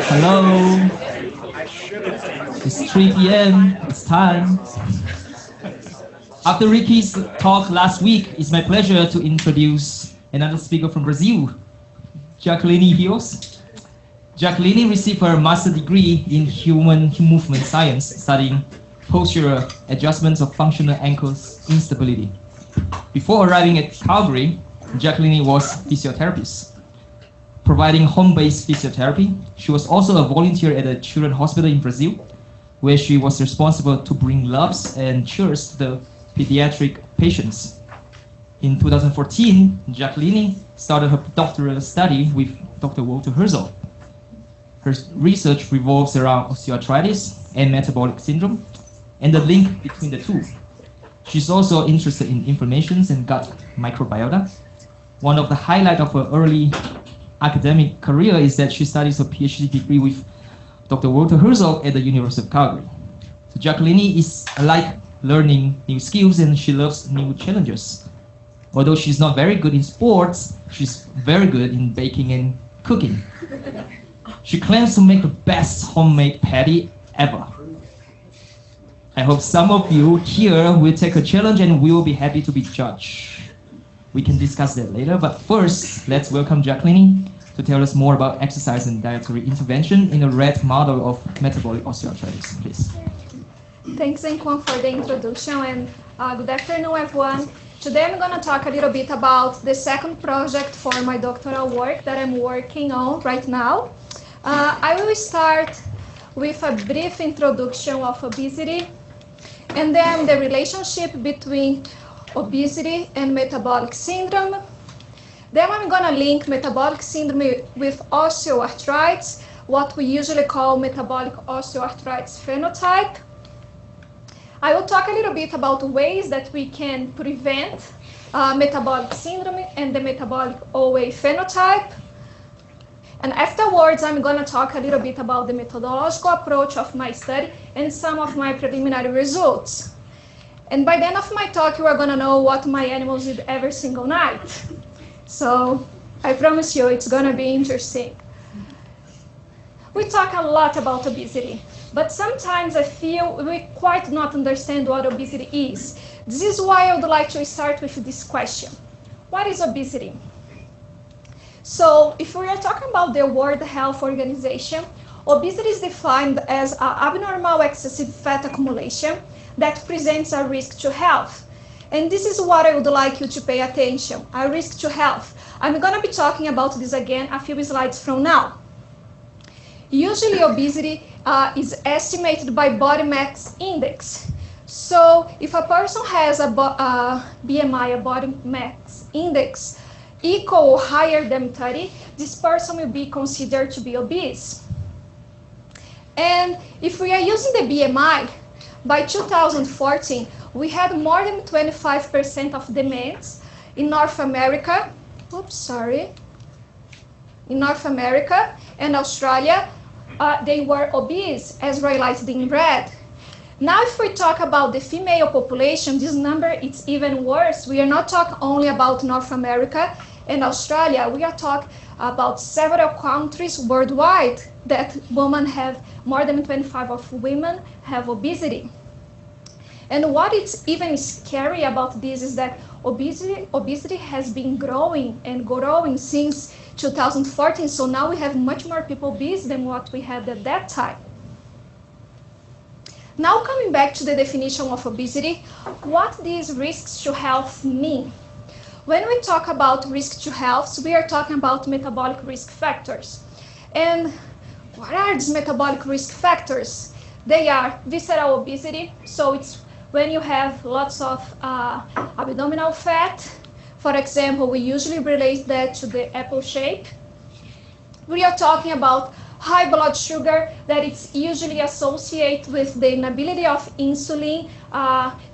Hello. It's 3 p.m. It's time. After Ricky's talk last week, it's my pleasure to introduce another speaker from Brazil, Jaqueline Rios. Jaqueline received her master's degree in human movement science, studying postural adjustments of functional ankles instability. Before arriving at Calgary, Jaqueline was a physiotherapist, providing home-based physiotherapy. She was also a volunteer at a children's hospital in Brazil, where she was responsible to bring loaves and chairs to the pediatric patients. In 2014, Jaqueline started her doctoral study with Dr. Walter Herzog. Her research revolves around osteoarthritis and metabolic syndrome and the link between the two. She's also interested in inflammations and gut microbiota. One of the highlights of her early academic career is that she studies her PhD degree with Dr. Walter Herzog at the University of Calgary. So Jaqueline is like learning new skills and she loves new challenges. Although she's not very good in sports, she's very good in baking and cooking. She claims to make the best homemade patty ever. I hope some of you here will take a challenge and we will be happy to be judged. We can discuss that later, but first, let's welcome Jaqueline to tell us more about exercise and dietary intervention in a rat model of metabolic osteoarthritis, please. Thanks, Anquan, for the introduction, and good afternoon, everyone. Today I'm going to talk a little bit about the second project for my doctoral work that I'm working on right now. I will start with a brief introduction of obesity, and then the relationship between obesity and metabolic syndrome. Then I'm going to link metabolic syndrome with osteoarthritis, what we usually call metabolic osteoarthritis phenotype. I will talk a little bit about ways that we can prevent metabolic syndrome and the metabolic OA phenotype. And afterwards, I'm going to talk a little bit about the methodological approach of my study and some of my preliminary results. And by the end of my talk, you are going to know what my animals did every single night. So I promise you it's going to be interesting. We talk a lot about obesity, but sometimes I feel we quite not understand what obesity is. This is why I would like to start with this question. What is obesity? So if we are talking about the World Health Organization, obesity is defined as an abnormal excessive fat accumulation that presents a risk to health. And this is what I would like you to pay attention, a risk to health. I'm going to be talking about this again a few slides from now. Usually obesity is estimated by body mass index. So if a person has a BMI, a body mass index, equal or higher than 30, this person will be considered to be obese. And if we are using the BMI, by 2014, we had more than 25% of the men in North America, in North America and Australia, they were obese, as highlighted in red. Now, if we talk about the female population, this number is even worse. We are not talking only about North America and Australia. We are talking about several countries worldwide that women have, more than 25% of women have obesity. And what is even scary about this is that obesity has been growing and growing since 2014. So now we have much more people obese than what we had at that time. Now coming back to the definition of obesity, what these risks to health mean? When we talk about risk to health, we are talking about metabolic risk factors. And what are these metabolic risk factors? They are visceral obesity, so it's when you have lots of abdominal fat. For example, we usually relate that to the apple shape. We are talking about high blood sugar, that it's usually associated with the inability of insulin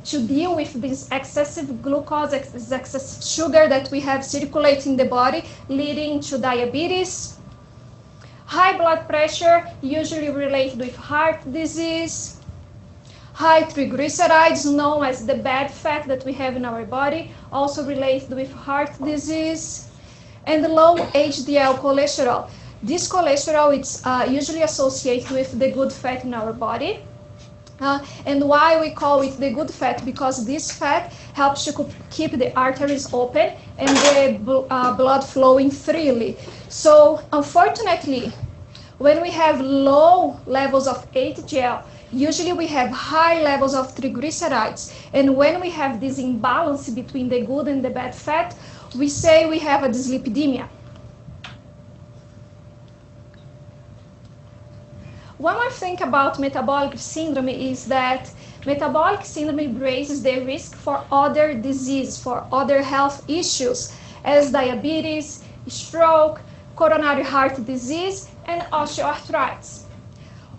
to deal with this excessive glucose, this excessive sugar that we have circulating in the body, leading to diabetes. High blood pressure, usually related with heart disease. High triglycerides, known as the bad fat that we have in our body, also related with heart disease. and low HDL cholesterol. This cholesterol is usually associated with the good fat in our body. And why we call it the good fat? Because this fat helps to keep the arteries open and the blood flowing freely. So unfortunately, when we have low levels of HDL, usually we have high levels of triglycerides. And when we have this imbalance between the good and the bad fat, we say we have a dyslipidemia. One more thing about metabolic syndrome is that metabolic syndrome raises the risk for other diseases, for other health issues, as diabetes, stroke, coronary heart disease, and osteoarthritis.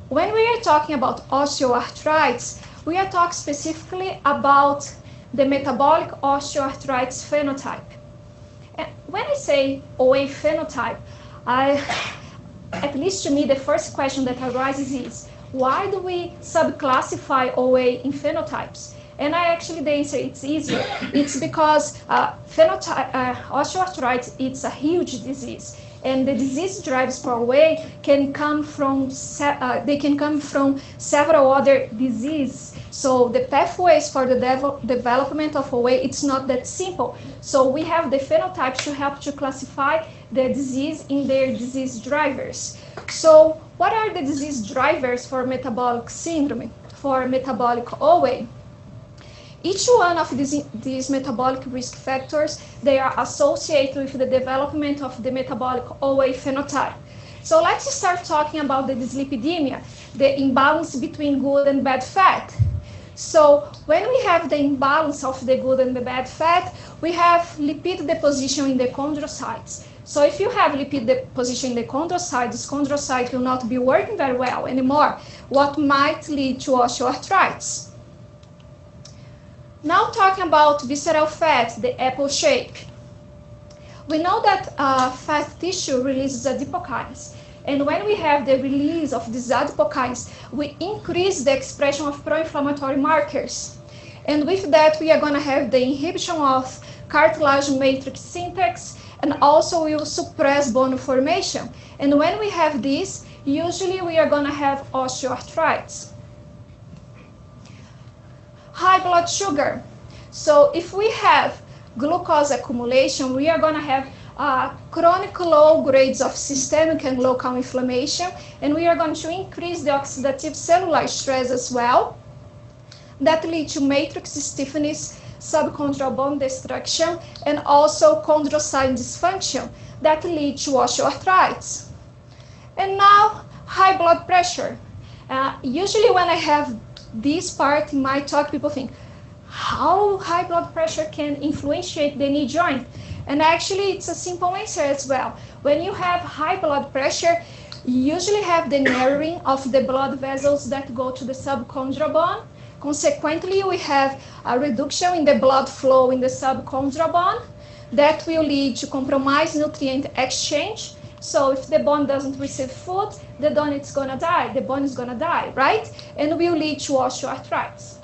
When we are talking about osteoarthritis, we are talking specifically about the metabolic osteoarthritis phenotype. And when I say OA phenotype, at least to me, the first question that arises is, why do we subclassify OA in phenotypes? And the answer, it's easier. It's because osteoarthritis, it's a huge disease. And the disease drivers for OA can come from several other diseases. So the pathways for the development of OA, it's not that simple. So we have the phenotypes to help to classify the disease in their disease drivers. So what are the disease drivers for metabolic syndrome, for metabolic OA? Each one of these metabolic risk factors, they are associated with the development of the metabolic OA phenotype. So let's start talking about the dyslipidemia, the imbalance between good and bad fat. So when we have the imbalance of the good and the bad fat, we have lipid deposition in the chondrocytes. So if you have lipid deposition in the chondrocytes, this chondrocyte will not be working very well anymore, what might lead to osteoarthritis. Now talking about visceral fat, the apple shape. We know that fat tissue releases adipokines. And when we have the release of these adipokines, we increase the expression of pro-inflammatory markers. And with that, we are going to have the inhibition of cartilage matrix syntax, and also we will suppress bone formation. And when we have this, usually we are going to have osteoarthritis. High blood sugar. So if we have glucose accumulation, we are going to have chronic low grades of systemic and local inflammation, and we are going to increase the oxidative cellular stress as well. That leads to matrix stiffness, subchondral bone destruction, and also chondrocyte dysfunction that leads to osteoarthritis. And now, high blood pressure. Usually when I have this part in my talk, people think, how high blood pressure can influentiate the knee joint? And actually, it's a simple answer as well. When you have high blood pressure, you usually have the narrowing of the blood vessels that go to the subchondral bone. Consequently, we have a reduction in the blood flow in the subchondral bone that will lead to compromised nutrient exchange. So if the bone doesn't receive food, the bone is going to die. The bone is going to die, right? And will lead to osteoarthritis.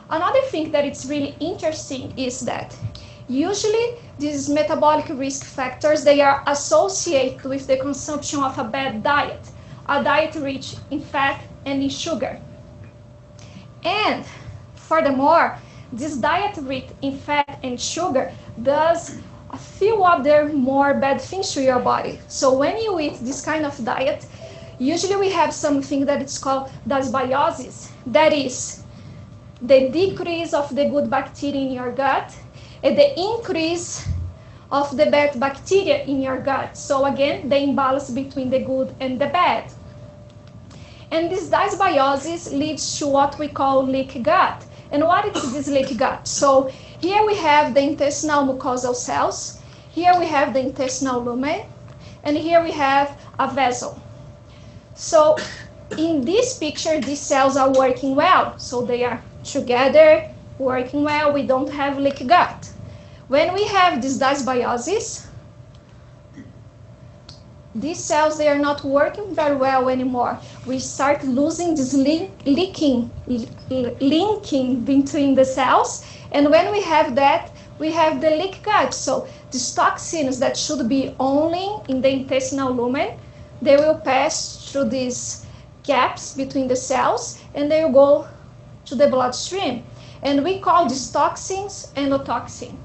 Another thing that is really interesting is that usually these metabolic risk factors, they are associated with the consumption of a bad diet, a diet rich in fat and in sugar. And furthermore, this diet rich in fat and sugar does a few other more bad things to your body. So when you eat this kind of diet, usually we have something that is called dysbiosis. That is the decrease of the good bacteria in your gut and the increase of the bad bacteria in your gut. So again, the imbalance between the good and the bad. And this dysbiosis leads to what we call leaky gut. And what is this leaky gut? So here we have the intestinal mucosal cells, here we have the intestinal lumen, and here we have a vessel. So in this picture, these cells are working well. So they are together, working well, we don't have leaky gut. When we have this dysbiosis, these cells, they are not working very well anymore. We start losing this linking between the cells, and when we have that, we have the leaky gut. So these toxins that should be only in the intestinal lumen, they will pass through these gaps between the cells and they will go to the bloodstream. And we call these toxins endotoxin.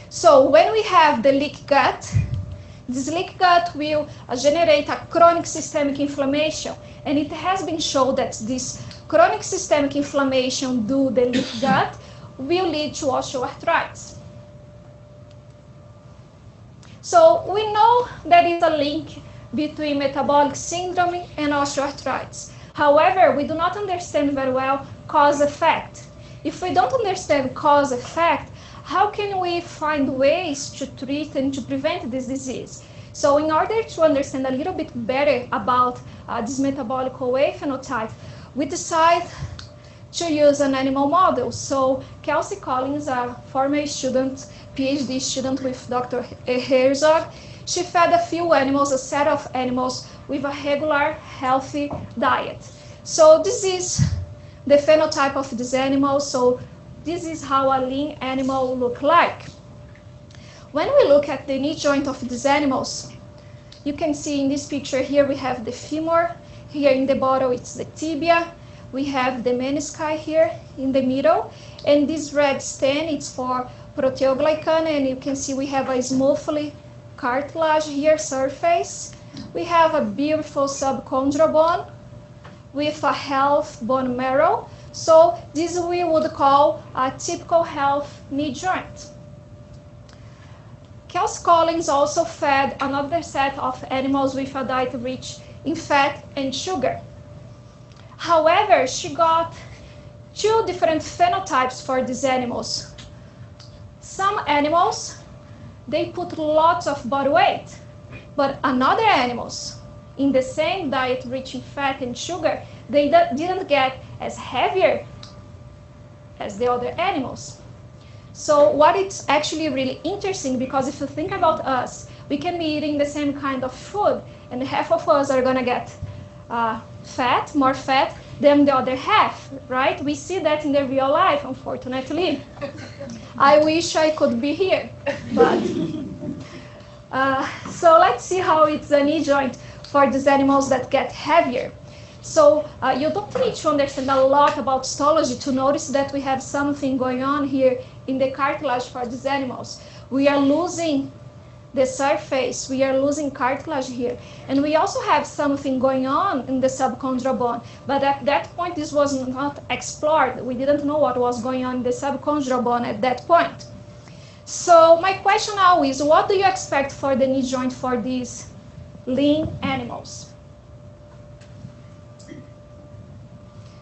So when we have the leaky gut, this leaky gut will generate a chronic systemic inflammation. And it has been shown that this chronic systemic inflammation due to the leaky gut will lead to osteoarthritis. So we know there is a link between metabolic syndrome and osteoarthritis. However, we do not understand very well cause-effect. If we don't understand cause-effect, how can we find ways to treat and to prevent this disease? So in order to understand a little bit better about this metabolic OA phenotype, we decide to use an animal model. So Kelsey Collins, a former student, PhD student with Dr. Rios Oct, she fed a few animals, a set of animals with a regular, healthy diet. So this is the phenotype of this animal. So this is how a lean animal looks like. When we look at the knee joint of these animals, you can see in this picture here we have the femur. Here in the bottom it's the tibia. We have the menisci here in the middle. And this red stain is for proteoglycan. And you can see we have a smoothly cartilage here, surface. We have a beautiful subchondral bone with a healthy bone marrow. So this we would call a typical health knee joint. Kelsey Collins also fed another set of animals with a diet rich in fat and sugar. However, she got two different phenotypes for these animals. Some animals, they put lots of body weight, but another animals in the same diet rich in fat and sugar, they didn't get as heavier as the other animals. So what it's actually really interesting, because if you think about us, we can be eating the same kind of food, and half of us are gonna get more fat than the other half, right? We see that in the real life, unfortunately. I wish I could be here, but so let's see how it's a knee joint for these animals that get heavier. So you don't need to understand a lot about histology to notice that we have something going on here in the cartilage for these animals. We are losing the surface, we are losing cartilage here. And we also have something going on in the subchondral bone. But at that point, this was not explored. We didn't know what was going on in the subchondral bone at that point. So my question now is, what do you expect for the knee joint for these lean animals?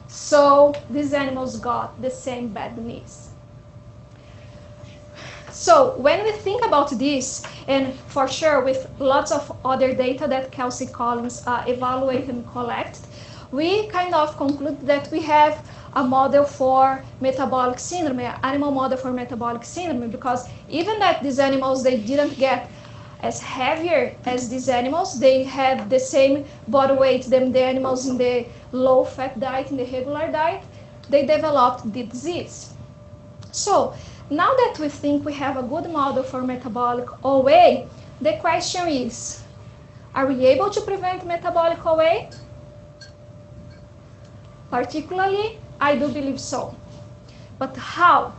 So these animals got the same bad knees. So when we think about this, and for sure with lots of other data that Kelsey Collins evaluated and collected, we kind of conclude that we have a model for metabolic syndrome, an animal model for metabolic syndrome, because even that these animals, they didn't get as heavier as these animals, they have the same body weight than the animals in the low-fat diet, in the regular diet, they developed the disease. So now that we think we have a good model for metabolic OA, the question is, are we able to prevent metabolic OA? Particularly, I do believe so. But how?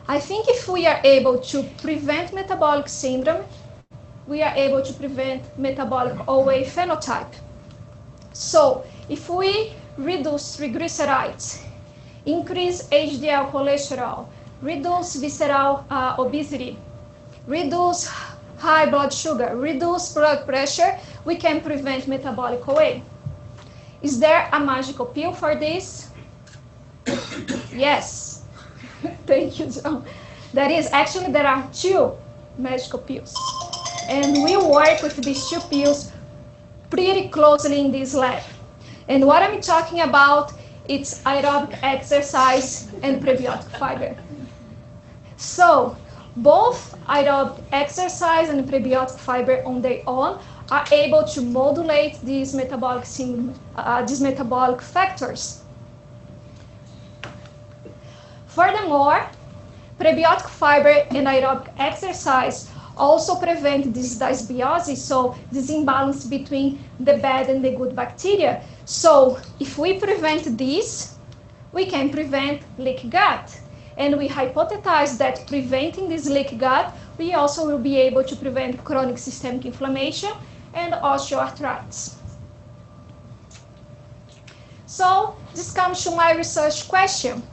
I think if we are able to prevent metabolic syndrome, we are able to prevent metabolic OA phenotype. So if we reduce triglycerides, increase HDL cholesterol, reduce visceral obesity, reduce high blood sugar, reduce blood pressure, we can prevent metabolic OA. Is there a magical pill for this? Yes. Thank you, John. There are two magical pills. And we work with these two pills pretty closely in this lab. And what I'm talking about, it's aerobic exercise and prebiotic fiber. So both aerobic exercise and prebiotic fiber on their own are able to modulate these metabolic factors. Furthermore, prebiotic fiber and aerobic exercise also prevent this dysbiosis, so this imbalance between the bad and the good bacteria. So if we prevent this, we can prevent leaky gut. And we hypothesize that preventing this leaky gut, we also will be able to prevent chronic systemic inflammation and osteoarthritis. So this comes to my research question.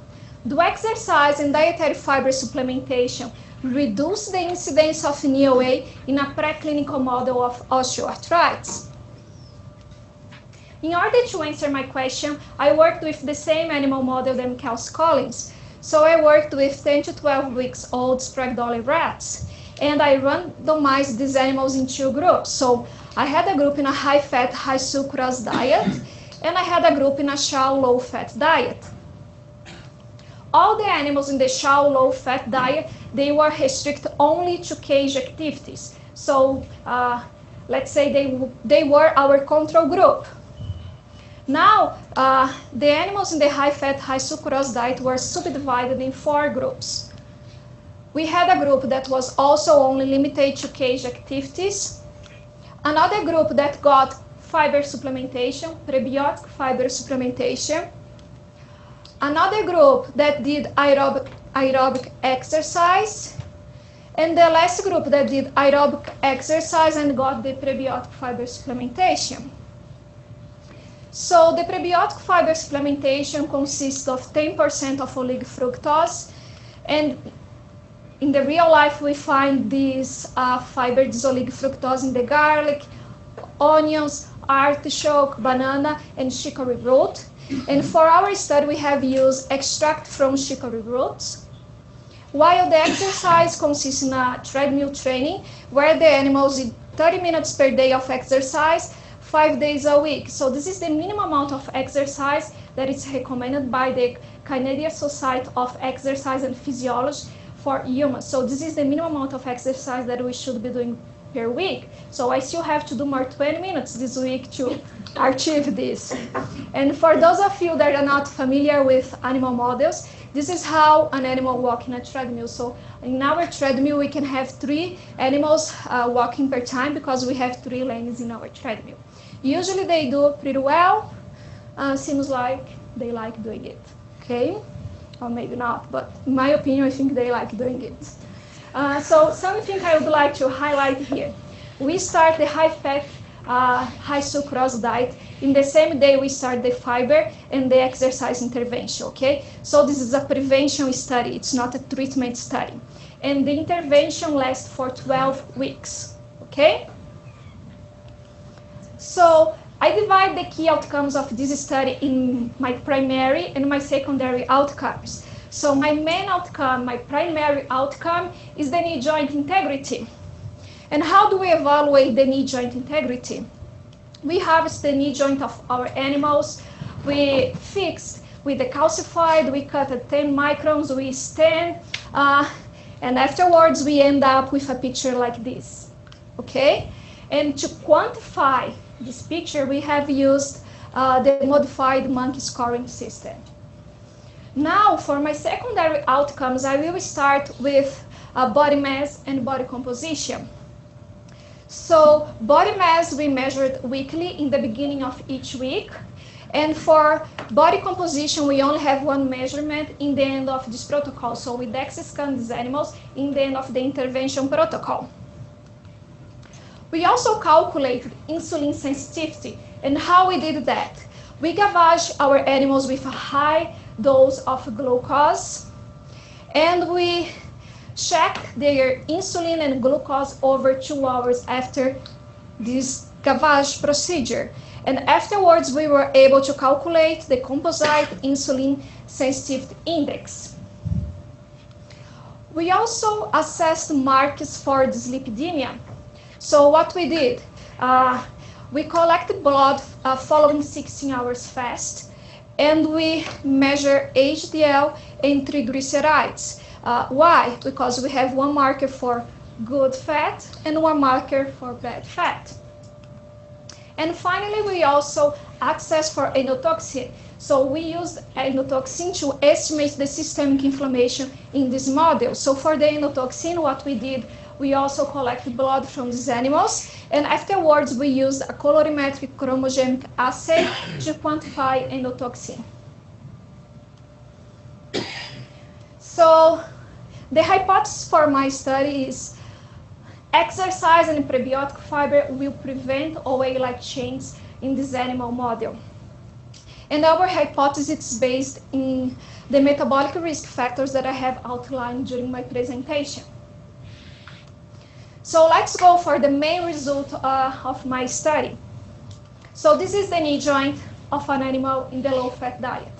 Do exercise and dietary fiber supplementation reduce the incidence of OA in a preclinical model of osteoarthritis? In order to answer my question, I worked with the same animal model than Kelsey Collins. So I worked with 10 to 12 weeks old Sprague-Dawley rats, and I randomized these animals in two groups. So I had a group in a high-fat, high-sucrose diet, and I had a group in a shallow, low-fat diet. All the animals in the shallow, low-fat diet, they were restricted only to cage activities. So let's say they were our control group. Now, the animals in the high-fat, high-sucrose diet were subdivided in 4 groups. We had a group that was also only limited to cage activities, another group that got fiber supplementation, prebiotic fiber supplementation, another group that did aerobic exercise, and the last group that did aerobic exercise and got the prebiotic fiber supplementation. So the prebiotic fiber supplementation consists of 10% of oligofructose, and in the real life we find this fiber, this oligofructose in the garlic, onions, artichoke, banana, and chicory root. And for our study we have used extract from chicory roots, while the exercise consists in a treadmill training where the animals did 30 minutes per day of exercise 5 days a week. So this is the minimum amount of exercise that is recommended by the Canadian Society of Exercise and Physiology for humans. So this is the minimum amount of exercise that we should be doing per week. So I still have to do more 20 minutes this week to achieve this. And for those of you that are not familiar with animal models, this is how an animal walks in a treadmill. So in our treadmill, we can have 3 animals walking per time because we have 3 lanes in our treadmill. Usually they do pretty well. Seems like they like doing it, okay? Or maybe not, but in my opinion, I think they like doing it. So something I would like to highlight here. We start the high-fat, high-sucrose diet. In the same day, we start the fiber and the exercise intervention, okay? So this is a prevention study. It's not a treatment study. And the intervention lasts for 12 weeks, okay? So I divide the key outcomes of this study in my primary and my secondary outcomes. So my main outcome, my primary outcome, is the knee joint integrity. And how do we evaluate the knee joint integrity? We harvest the knee joint of our animals, we fix with the calcified, we cut at 10 microns, we stand, and afterwards we end up with a picture like this, okay? And to quantify this picture, we have used the modified monkey scoring system. Now, for my secondary outcomes, I will start with body mass and body composition. So body mass we measured weekly in the beginning of each week. And for body composition, we only have one measurement in the end of this protocol. So we DEXA scan these animals in the end of the intervention protocol. We also calculated insulin sensitivity. And how we did that? We gavaged our animals with a high dose of glucose, and we checked their insulin and glucose over 2 hours after this gavage procedure. And afterwards, we were able to calculate the composite insulin sensitivity index. We also assessed markers for dyslipidemia. So what we did, we collected blood following 16 hours fast, and we measure HDL and triglycerides. Why? Because we have one marker for good fat and one marker for bad fat. And finally, we also access for endotoxin. So we used endotoxin to estimate the systemic inflammation in this model. So for the endotoxin, what we did, we also collected blood from these animals, and afterwards we used a colorimetric chromogenic assay to quantify endotoxin. So the hypothesis for my study is exercise and prebiotic fiber will prevent OA-like changes in this animal model. And our hypothesis is based in the metabolic risk factors that I have outlined during my presentation. So let's go for the main result of my study. So this is the knee joint of an animal in the low-fat diet.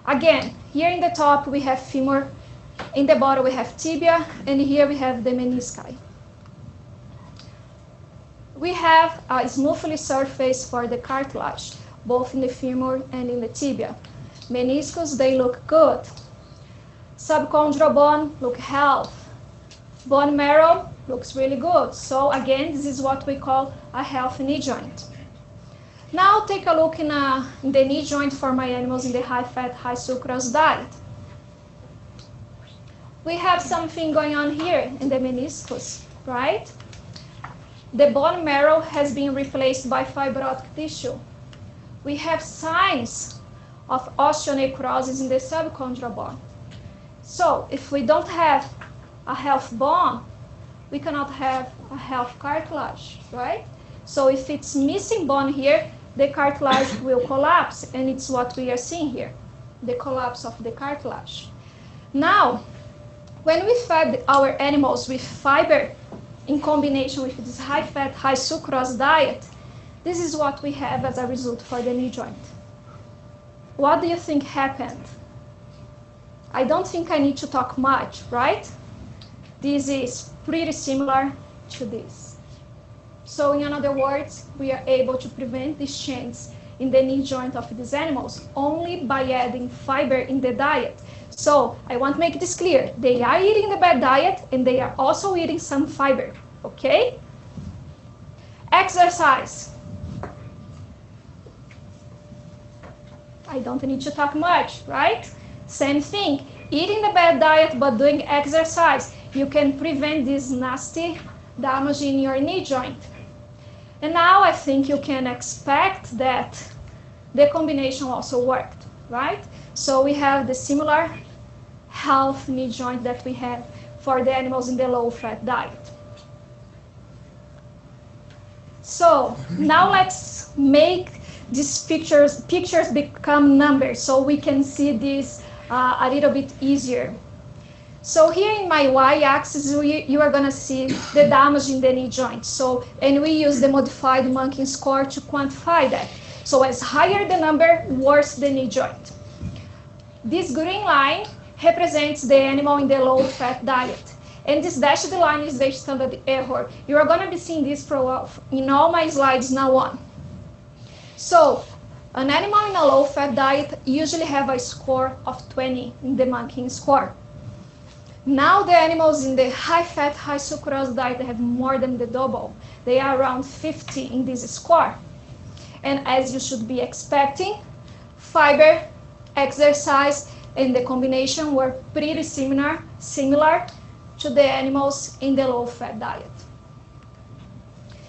Again, here in the top we have femur, in the bottom we have tibia, and here we have the menisci. We have a smoothly surface for the cartilage, both in the femur and in the tibia. Meniscus, they look good. Subchondral bone look healthy. Bone marrow looks really good. So again, this is what we call a healthy knee joint. Now take a look in the knee joint for my animals in the high-fat, high-sucrose diet. We have something going on here in the meniscus, right? The bone marrow has been replaced by fibrotic tissue. We have signs of osteonecrosis in the subchondral bone. So if we don't have a healthy bone, we cannot have a healthy cartilage, right? So if it's missing bone here, the cartilage will collapse, and it's what we are seeing here, the collapse of the cartilage. Now, when we fed our animals with fiber in combination with this high-fat, high-sucrose diet, this is what we have as a result for the knee joint. What do you think happened? I don't think I need to talk much, right? This is pretty similar to this. So in other words, we are able to prevent these changes in the knee joint of these animals only by adding fiber in the diet. So I want to make this clear. They are eating the bad diet and they are also eating some fiber, okay? Exercise. I don't need to talk much, right? Same thing, eating the bad diet but doing exercise, you can prevent this nasty damage in your knee joint. And now I think you can expect that the combination also worked, right? So we have the similar health knee joint that we have for the animals in the low-fat diet. So now let's make these pictures become numbers so we can see this a little bit easier. So here in my y-axis, you are gonna see the damage in the knee joint. So, and we use the modified Monkey score to quantify that. So as higher the number, worse the knee joint. This green line represents the animal in the low-fat diet. And this dashed line is the standard error. You are gonna be seeing this in all my slides now on. So, an animal in a low-fat diet usually have a score of 20 in the Monkey score. Now the animals in the high-fat, high-sucrose diet have more than the double. They are around 50 in this score. And as you should be expecting, fiber, exercise, and the combination were pretty similar to the animals in the low-fat diet.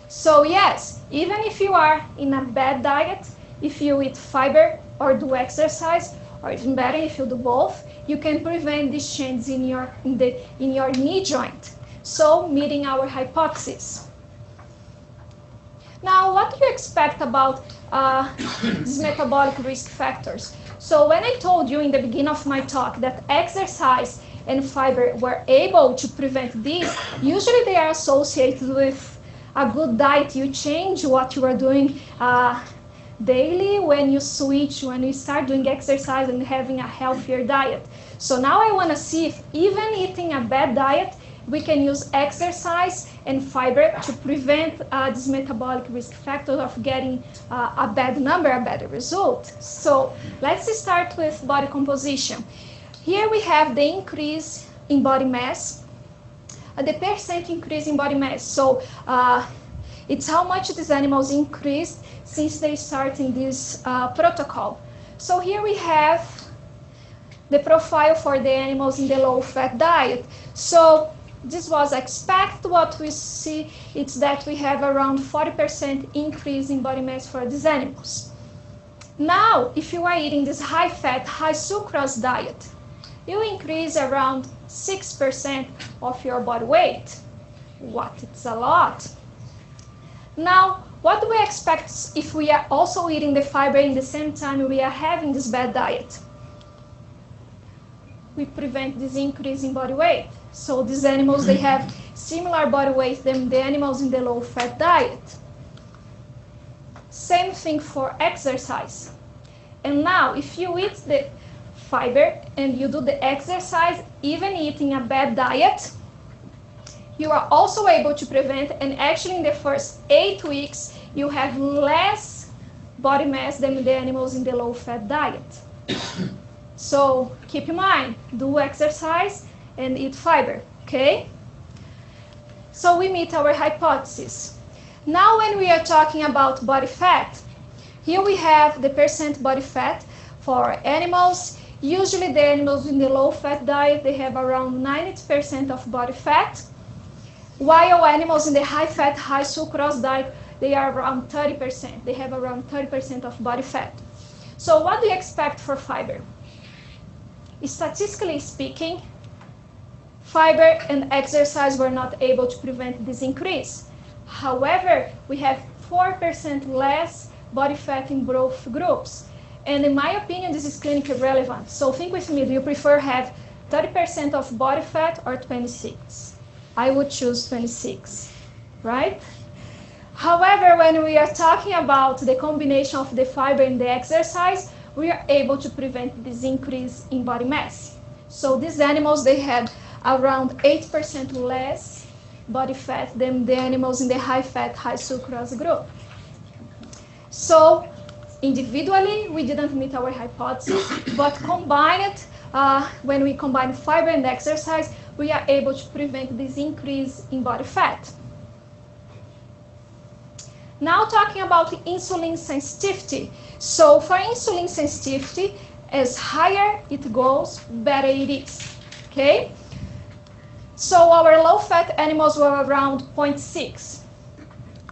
So yes, even if you are in a bad diet, if you eat fiber or do exercise, or even better if you do both, you can prevent these changes in your knee joint. So meeting our hypothesis. Now, what do you expect about these metabolic risk factors? So when I told you in the beginning of my talk that exercise and fiber were able to prevent this, usually they are associated with a good diet. You change what you are doing daily when you start doing exercise and having a healthier diet. So now I want to see if even eating a bad diet, we can use exercise and fiber to prevent this metabolic risk factor of getting a bad number, a bad result. So let's start with body composition. Here we have the increase in body mass, the percent increase in body mass. So it's how much these animals increased since they started this protocol. So here we have the profile for the animals in the low-fat diet. So this was expected. What we see is that we have around 40% increase in body mass for these animals. Now, if you are eating this high-fat, high-sucrose diet, you increase around 6% of your body weight. What? It's a lot. Now, what do we expect if we are also eating the fiber in the same time we are having this bad diet? We prevent this increase in body weight. So these animals, they have similar body weight than the animals in the low-fat diet. Same thing for exercise. And now, if you eat the fiber and you do the exercise, even eating a bad diet, you are also able to prevent, and actually in the first 8 weeks, you have less body mass than the animals in the low-fat diet. So keep in mind, do exercise and eat fiber, okay? So we meet our hypothesis. Now when we are talking about body fat, here we have the percent body fat for animals. Usually the animals in the low-fat diet, they have around 90% of body fat, while animals in the high-fat, high-sucrose diet, they are around 30%. They have around 30% of body fat. So what do you expect for fiber? Statistically speaking, fiber and exercise were not able to prevent this increase. However, we have 4% less body fat in both groups. And in my opinion, this is clinically relevant. So think with me, do you prefer have 30% of body fat or 26? I would choose 26, right? However, when we are talking about the combination of the fiber and the exercise, we are able to prevent this increase in body mass. So these animals, they had around 8% less body fat than the animals in the high-fat, high-sucrose group. So individually, we didn't meet our hypothesis, but combined, when we combine fiber and exercise, we are able to prevent this increase in body fat. Now talking about insulin sensitivity. So for insulin sensitivity, as higher it goes, better it is, okay? So our low-fat animals were around 0.6,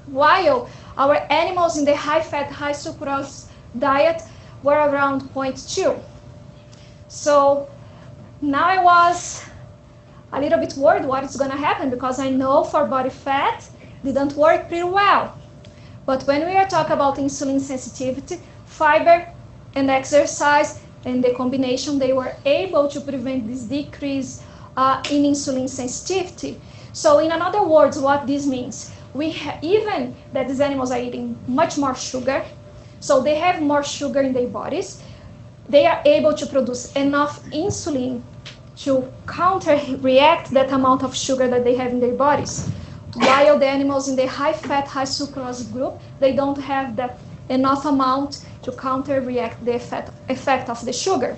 while our animals in the high-fat, high-sucrose diet were around 0.2. So now I was a little bit worried what is going to happen, because I know for body fat didn't work pretty well. But when we are talking about insulin sensitivity, fiber and exercise and the combination, they were able to prevent this decrease in insulin sensitivity. So in other words, what this means, even that these animals are eating much more sugar, so they have more sugar in their bodies, they are able to produce enough insulin to counter-react that amount of sugar that they have in their bodies. While the animals in the high-fat, high-sucrose group, they don't have that enough amount to counter-react the effect of the sugar.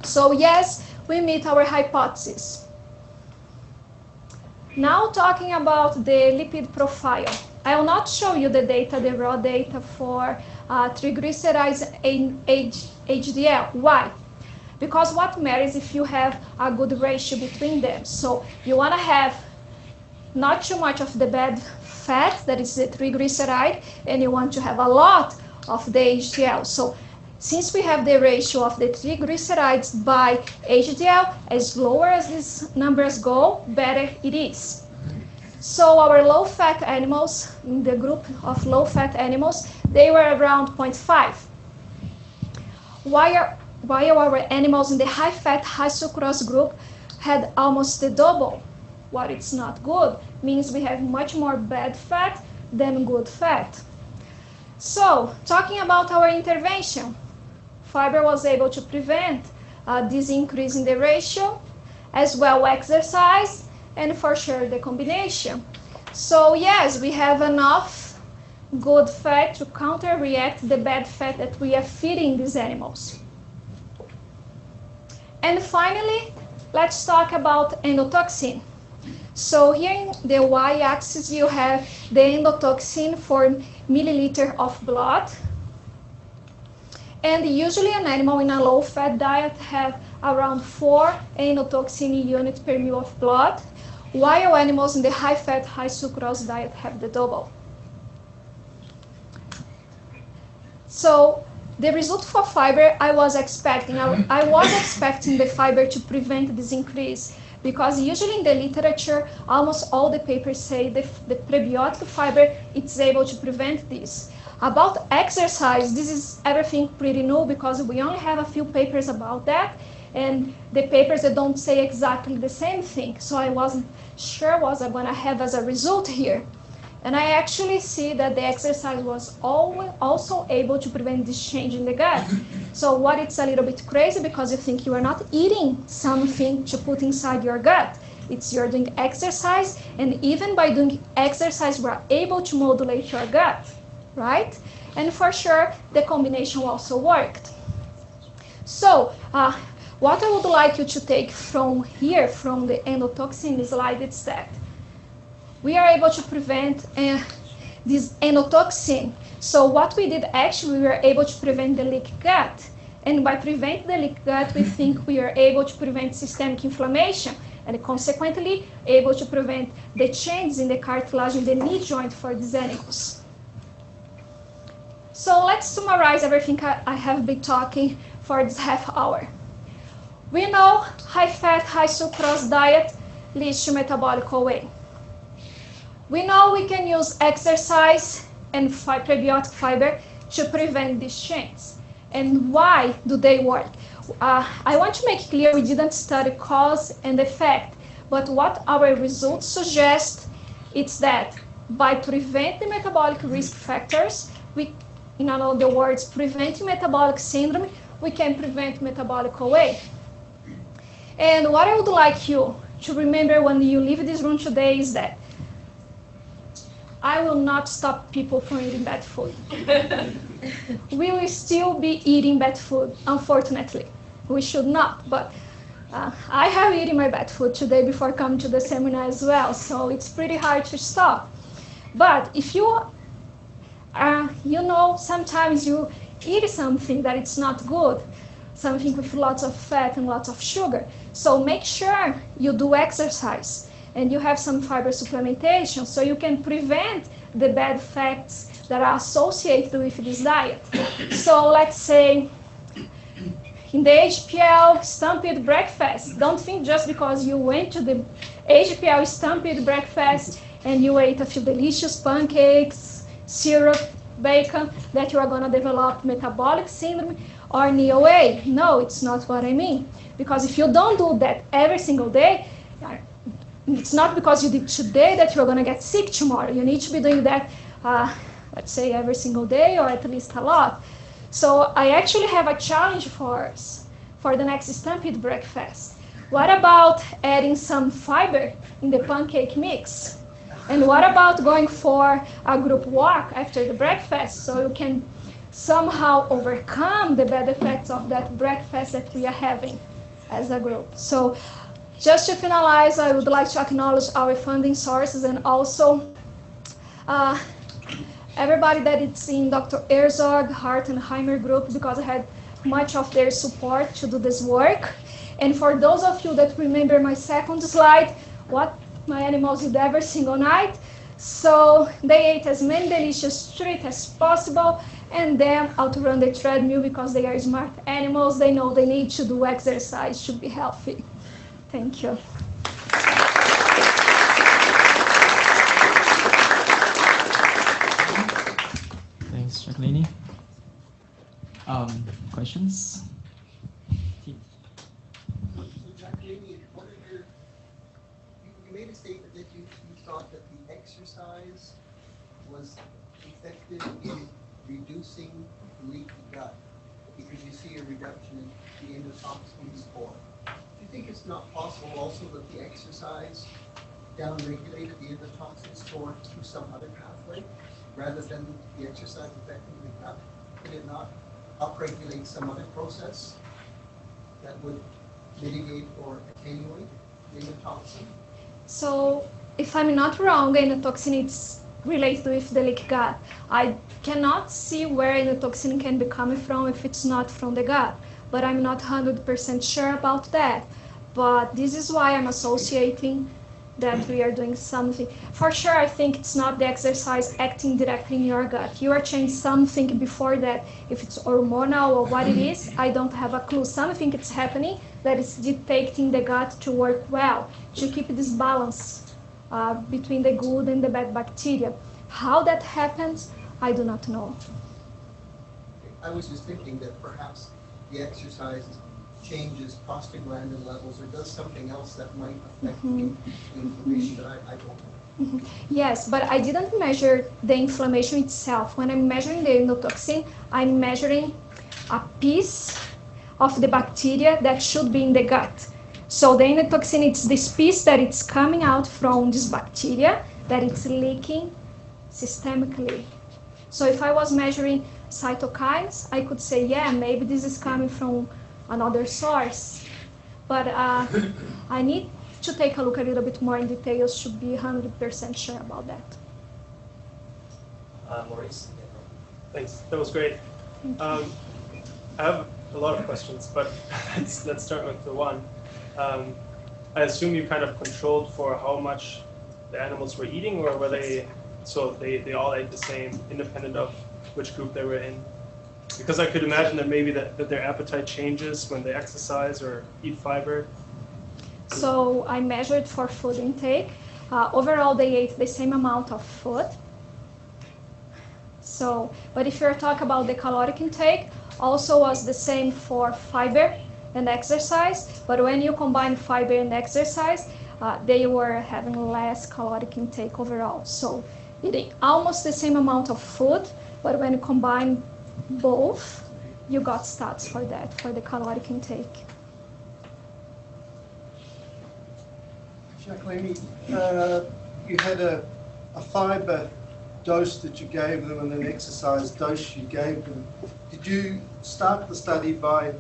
So yes, we meet our hypothesis. Now talking about the lipid profile. I will not show you the data, the raw data for triglycerides and HDL. Why? Because what matters if you have a good ratio between them. So you want to have not too much of the bad fat, that is the triglyceride, and you want to have a lot of the HDL. So since we have the ratio of the triglycerides by HDL, as lower as these numbers go, better it is. So our low-fat animals, in the group of low-fat animals, they were around 0.5. While our animals in the high-fat, high-sucrose group had almost the double. What it's not good means we have much more bad fat than good fat. So talking about our intervention, fiber was able to prevent this increase in the ratio, as well exercise, and for sure the combination. So yes, we have enough good fat to counter-react the bad fat that we are feeding these animals. And finally, let's talk about endotoxin. So here in the y-axis you have the endotoxin for milliliter of blood. And usually an animal in a low-fat diet have around 4 endotoxin units per ml of blood, while animals in the high-fat, high-sucrose diet have the double. So the result for fiber, I was expecting the fiber to prevent this increase, because usually in the literature, almost all the papers say the prebiotic fiber is able to prevent this. About exercise, this is everything pretty new because we only have a few papers about that, and the papers that don't say exactly the same thing. So I wasn't sure what I'm gonna have as a result here. And I actually see that the exercise was also able to prevent this change in the gut. So what it's a little bit crazy, because you think you are not eating something to put inside your gut. It's you're doing exercise, and even by doing exercise, we're able to modulate your gut, right? And for sure, the combination also worked. So what I would like you to take from here, from the endotoxin slide, is that we are able to prevent this endotoxin. So what we did, actually, we were able to prevent the leaky gut. And by preventing the leaky gut, we think we are able to prevent systemic inflammation, and consequently able to prevent the changes in the cartilage in the knee joint for these animals. So let's summarize everything I have been talking for this half hour. We know high-fat, high-sucrose diet leads to metabolic OA. We know we can use exercise and prebiotic fiber to prevent these changes. And why do they work? I want to make clear we didn't study cause and effect, but what our results suggest is that by preventing metabolic risk factors, in other words, preventing metabolic syndrome, we can prevent metabolic OA. And what I would like you to remember when you leave this room today is that I will not stop people from eating bad food. We will still be eating bad food, unfortunately. We should not, but I have eaten my bad food today before coming to the seminar as well, so it's pretty hard to stop. But if you sometimes you eat something that it's not good, something with lots of fat and lots of sugar. So make sure you do exercise and you have some fiber supplementation so you can prevent the bad effects that are associated with this diet. So let's say in the HPL Stampede breakfast, don't think just because you went to the HPL Stampede breakfast and you ate a few delicious pancakes, syrup, bacon, that you are going to develop metabolic syndrome or knee OA. No, it's not what I mean. Because if you don't do that every single day, it's not because you did today that you're going to get sick tomorrow. You need to be doing that, let's say, every single day or at least a lot. So I actually have a challenge for us for the next Stampede breakfast. What about adding some fiber in the pancake mix? And what about going for a group walk after the breakfast so you can somehow overcome the bad effects of that breakfast that we are having as a group? So just to finalize, I would like to acknowledge our funding sources and also everybody that is in Dr. Herzog, Hart, and Heimer group, because I had much of their support to do this work. And for those of you that remember my second slide, what my animals did every single night. So they ate as many delicious treats as possible and then outrun the treadmill because they are smart animals. They know they need to do exercise to be healthy. Thank you. Thanks, Jaqueline. Questions? You made a statement that you thought that the exercise was effective in reducing leaky gut because you see a reduction in the endotoxin score. Do you think it's not possible also that the exercise downregulated the endotoxin score through some other pathway rather than the exercise affecting the gut? Could it not upregulate some other process that would mitigate or attenuate the endotoxin? So if I'm not wrong, endotoxin is related with the leaky gut. I cannot see where the toxin can be coming from if it's not from the gut, but I'm not 100% sure about that. But this is why I'm associating that we are doing something. For sure, I think it's not the exercise acting directly in your gut. You are changing something before that. If it's hormonal or what it is, I don't have a clue. Something is happening that is dictating the gut to work well, to keep this balance between the good and the bad bacteria. How that happens, I do not know. I was just thinking that perhaps the exercise changes prostaglandin levels or does something else that might affect the inflammation, but I don't know. Yes, but I didn't measure the inflammation itself. When I'm measuring the endotoxin, I'm measuring a piece of the bacteria that should be in the gut. So the endotoxin, it's this piece that it's coming out from this bacteria that it's leaking systemically. So if I was measuring cytokines, I could say, yeah, maybe this is coming from another source. But I need to take a look a little bit more in details to be 100% sure about that. Maurice? Thanks, that was great. I have a lot of questions, but let's start with the one. I assume you kind of controlled for how much the animals were eating, or were they, so they all ate the same, independent of which group they were in? Because I could imagine that maybe that their appetite changes when they exercise or eat fiber. So I measured for food intake. Overall, they ate the same amount of food. So, but if you're talking about the caloric intake, also was the same for fiber and exercise. But when you combine fiber and exercise, they were having less caloric intake overall. So eating almost the same amount of food, but when you combine both, you got stats for that, for the caloric intake. Jaqueline, you had a fiber dose that you gave them and an exercise dose you gave them. Did you start the study by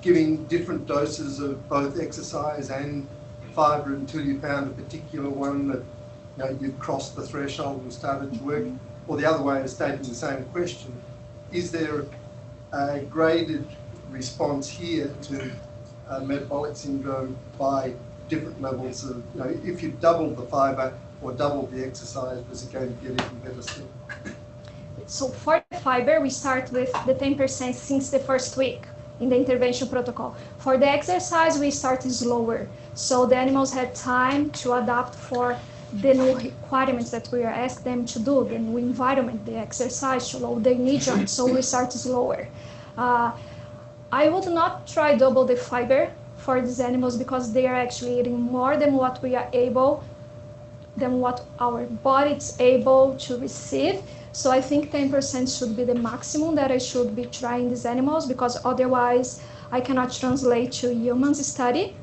giving different doses of both exercise and fiber until you found a particular one that you'd crossed the threshold and started to work? Or the other way of stating the same question, is there a graded response here to metabolic syndrome by different levels of, if you doubled the fiber or doubled the exercise, was it going to get even better still? So for the fiber, we start with the 10% since the first week in the intervention protocol. For the exercise, we started slower. So the animals had time to adapt for the new requirements that we are asking them to do, the new environment, the exercise, to load their knee joint, so we start slower. I would not try double the fiber for these animals because they are actually eating more than what we are able, than what our body is able to receive. So I think 10% should be the maximum that I should be trying these animals, because otherwise I cannot translate to humans study.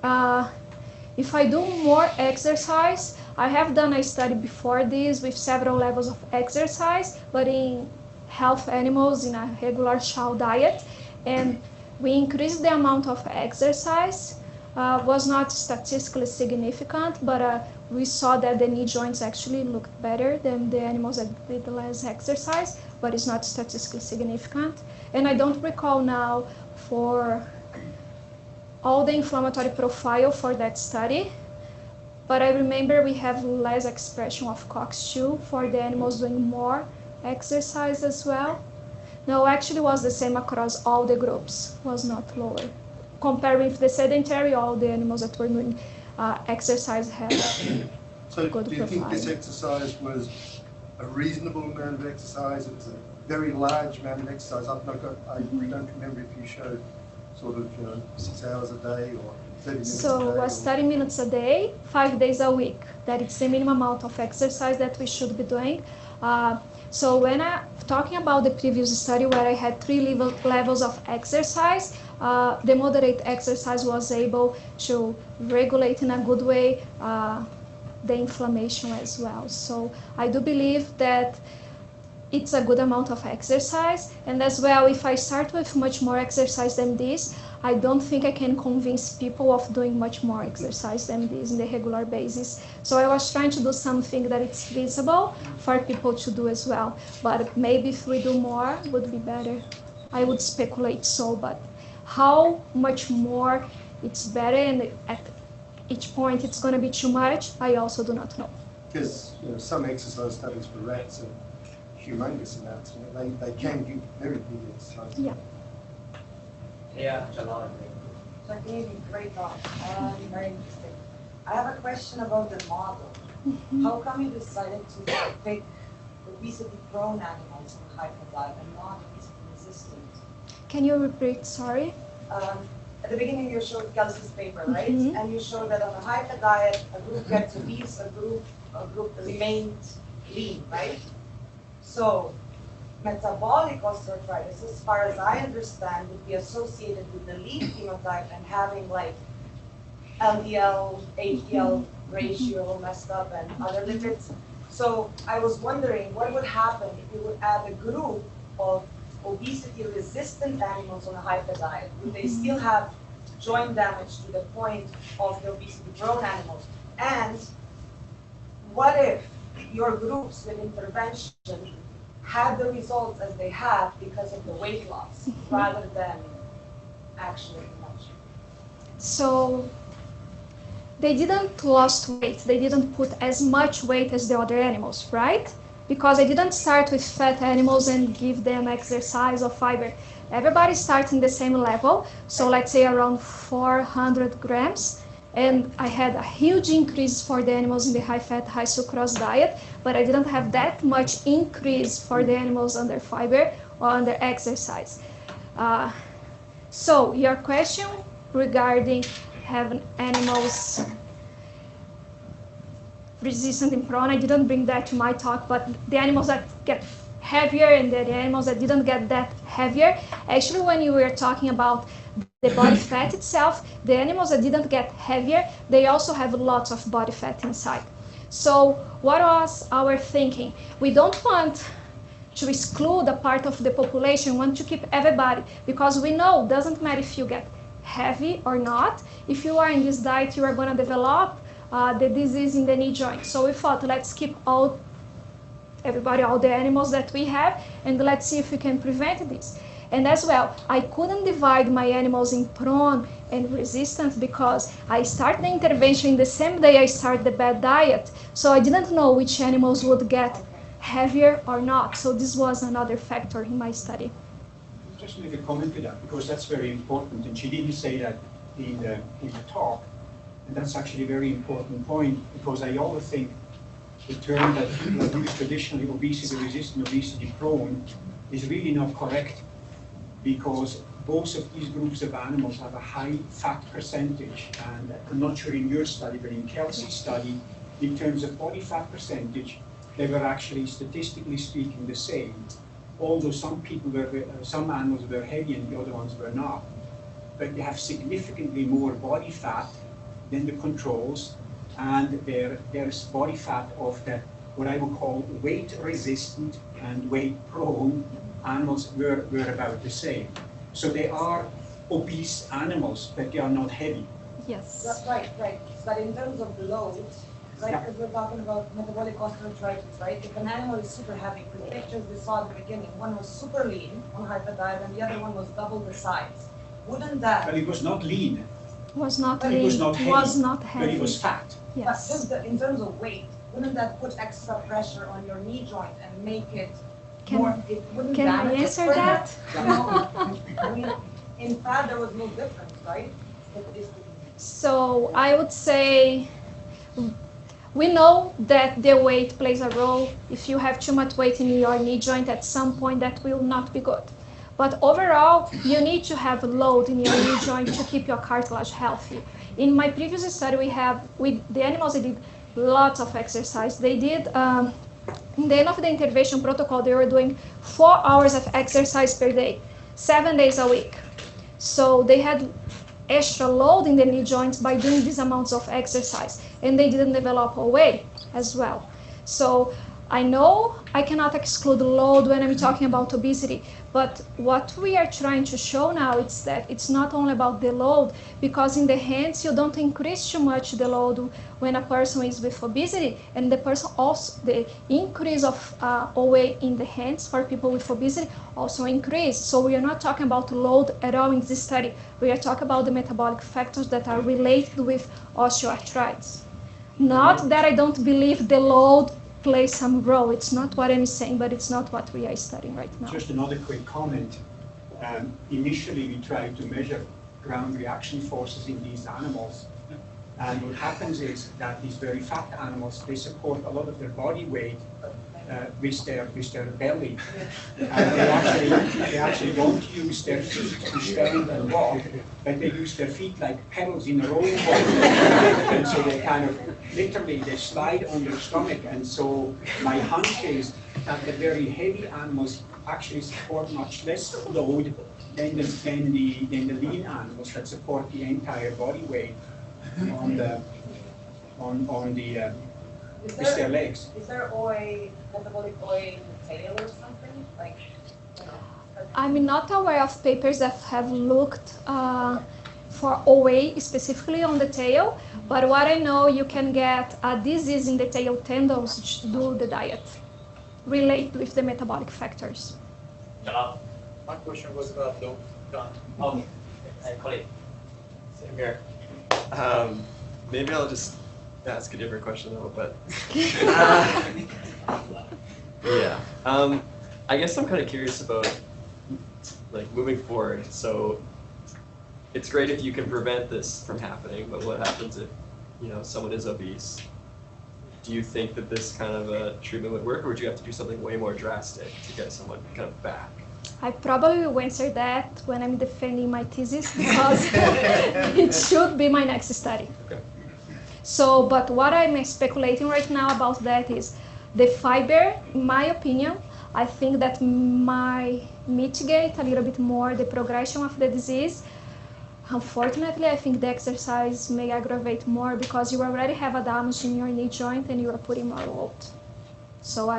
If I do more exercise, I have done a study before this with several levels of exercise, but in health animals in a regular chow diet, and we increased the amount of exercise. Was not statistically significant, but we saw that the knee joints actually looked better than the animals that did less exercise, but it's not statistically significant. And I don't recall now for all the inflammatory profile for that study, but I remember we have less expression of COX-2 for the animals doing more exercise as well. No, actually was the same across all the groups, was not lower. Comparing with the sedentary, all the animals that were doing exercise had So good do you think profile. this exercise was a reasonable amount of exercise? It was a very large amount of exercise. I don't remember if you showed sort of 6 hours a day or 30 minutes a So day. was 30 minutes a day, 5 days a week. That is the minimum amount of exercise that we should be doing. So when I'm talking about the previous study where I had 3 levels of exercise, the moderate exercise was able to regulate in a good way the inflammation as well. So I do believe that it's a good amount of exercise. And as well, if I start with much more exercise than this, I don't think I can convince people of doing much more exercise than this in the regular basis. So I was trying to do something that it's feasible for people to do as well. But maybe if we do more, it would be better. I would speculate so, but how much more it's better and at each point it's going to be too much, I also do not know. Because some exercise studies for rats are humongous amounts. They can do very big exercise. Yeah. Yeah, Jaqueline. Jaqueline, great talk. Very interesting. I have a question about the model. How come you decided to pick obesity-prone animals in hyperdiet and not obesity-resistant? Can you repeat, sorry? At the beginning, you showed Kelsey's paper, right? Mhm. And you showed that on a hyper diet, a group gets obese, a group remains lean, right? So, metabolic osteoarthritis, as far as I understand, would be associated with the lean phenotype and having like LDL, HDL ratio messed up and other lipids. So I was wondering what would happen if you would add a group of obesity-resistant animals on a hyper diet. Would they still have joint damage to the point of the obesity-prone animals? And what if your groups with intervention had the results as they have because of the weight loss rather than actually prevention? So they didn't lose weight, they didn't put as much weight as the other animals, right? Because I didn't start with fat animals and give them exercise or fiber. Everybody starts in the same level, so let's say around 400 grams. And I had a huge increase for the animals in the high-fat, high-sucrose diet, but I didn't have that much increase for the animals under fiber or under exercise. So your question regarding having animals resistant and prone, I didn't bring that to my talk, but the animals that get heavier and the animals that didn't get that heavier, actually when you were talking about the body fat itself, the animals that didn't get heavier, they also have lots of body fat inside. So what was our thinking? We don't want to exclude a part of the population, we want to keep everybody, because we know it doesn't matter if you get heavy or not, if you are in this diet, you are going to develop the disease in the knee joint. So we thought, let's keep all the animals that we have, and let's see if we can prevent this. And as well, I couldn't divide my animals in prone and resistant because I start the intervention the same day I start the bad diet. So I didn't know which animals would get heavier or not. So this was another factor in my study. Just make a comment to that, because that's very important, and she didn't say that in the talk, and that's actually a very important point, because I always think the term that people have used traditionally, obesity-resistant, obesity-prone, is really not correct, because both of these groups of animals have a high fat percentage, and I'm not sure in your study, but in Kelsey's study, in terms of body fat percentage, they were actually statistically speaking the same, although some animals were heavy and the other ones were not. But they have significantly more body fat than the controls, and there's body fat of the what I would call weight resistant and weight prone animals were about the same. So they are obese animals, but they are not heavy. Yes. That's right. But in terms of load, right, Yeah. because we're talking about metabolic osteoarthritis, right? If an animal is super heavy, the pictures we saw at the beginning, one was super lean on hyperdiet and the other one was double the size. Wouldn't that? But it was not lean, Was not but lean. it was not heavy, Was not heavy. but it was fat. But Yes. just in terms of weight, wouldn't that put extra pressure on your knee joint and make it more? It wouldn't Can I damage it answer further? that? No. I mean, in fat there was no difference, right? So I would say we know that the weight plays a role. If you have too much weight in your knee joint, at some point that will not be good. But overall, you need to have load in your knee joint to keep your cartilage healthy. In my previous study, with the animals, they did lots of exercise. They did, in the end of the intervention protocol, they were doing 4 hours of exercise per day, 7 days a week. So they had extra load in the knee joints by doing these amounts of exercise, and they didn't develop OA as well. So I know I cannot exclude load when I'm talking about obesity, but what we are trying to show now is that it's not only about the load, because in the hands you don't increase too much the load when a person is with obesity, and the person also, the increase of OA in the hands for people with obesity also increase. So we are not talking about load at all in this study. We are talking about the metabolic factors that are related with osteoarthritis. Not that I don't believe the load plays some role. It's not what I'm saying, but it's not what we are studying right now. Just another quick comment. Initially, we tried to measure ground reaction forces in these animals. And what happens is that these very fat animals, they support a lot of their body weight with their belly. And they actually don't use their feet to stand and walk, but they use their feet like pedals in a roller coaster. And so they kind of, literally, they slide on their stomach. And so my hunch is that the very heavy animals actually support much less load than the lean animals that support the entire body weight on the with their legs. Is there OA, metabolic OA in the tail or something? Like, I'm not aware of papers that have looked for OA specifically on the tail, but what I know, you can get a disease in the tail tendons to do the diet, relate with the metabolic factors. My question was about low. Oh, colleague. Same here. Maybe I'll just ask a different question though, but yeah. I guess I'm kind of curious about like moving forward. So it's great if you can prevent this from happening, but what happens if, you know, someone is obese? Do you think that this kind of a treatment would work, or would you have to do something way more drastic to get someone kind of back? I probably will answer that when I'm defending my thesis, because it should be my next study. Okay. So, but what I'm speculating right now about that is the fiber, in my opinion, I think that might mitigate a little bit more the progression of the disease. Unfortunately, I think the exercise may aggravate more because you already have a damage in your knee joint and you are putting more load. So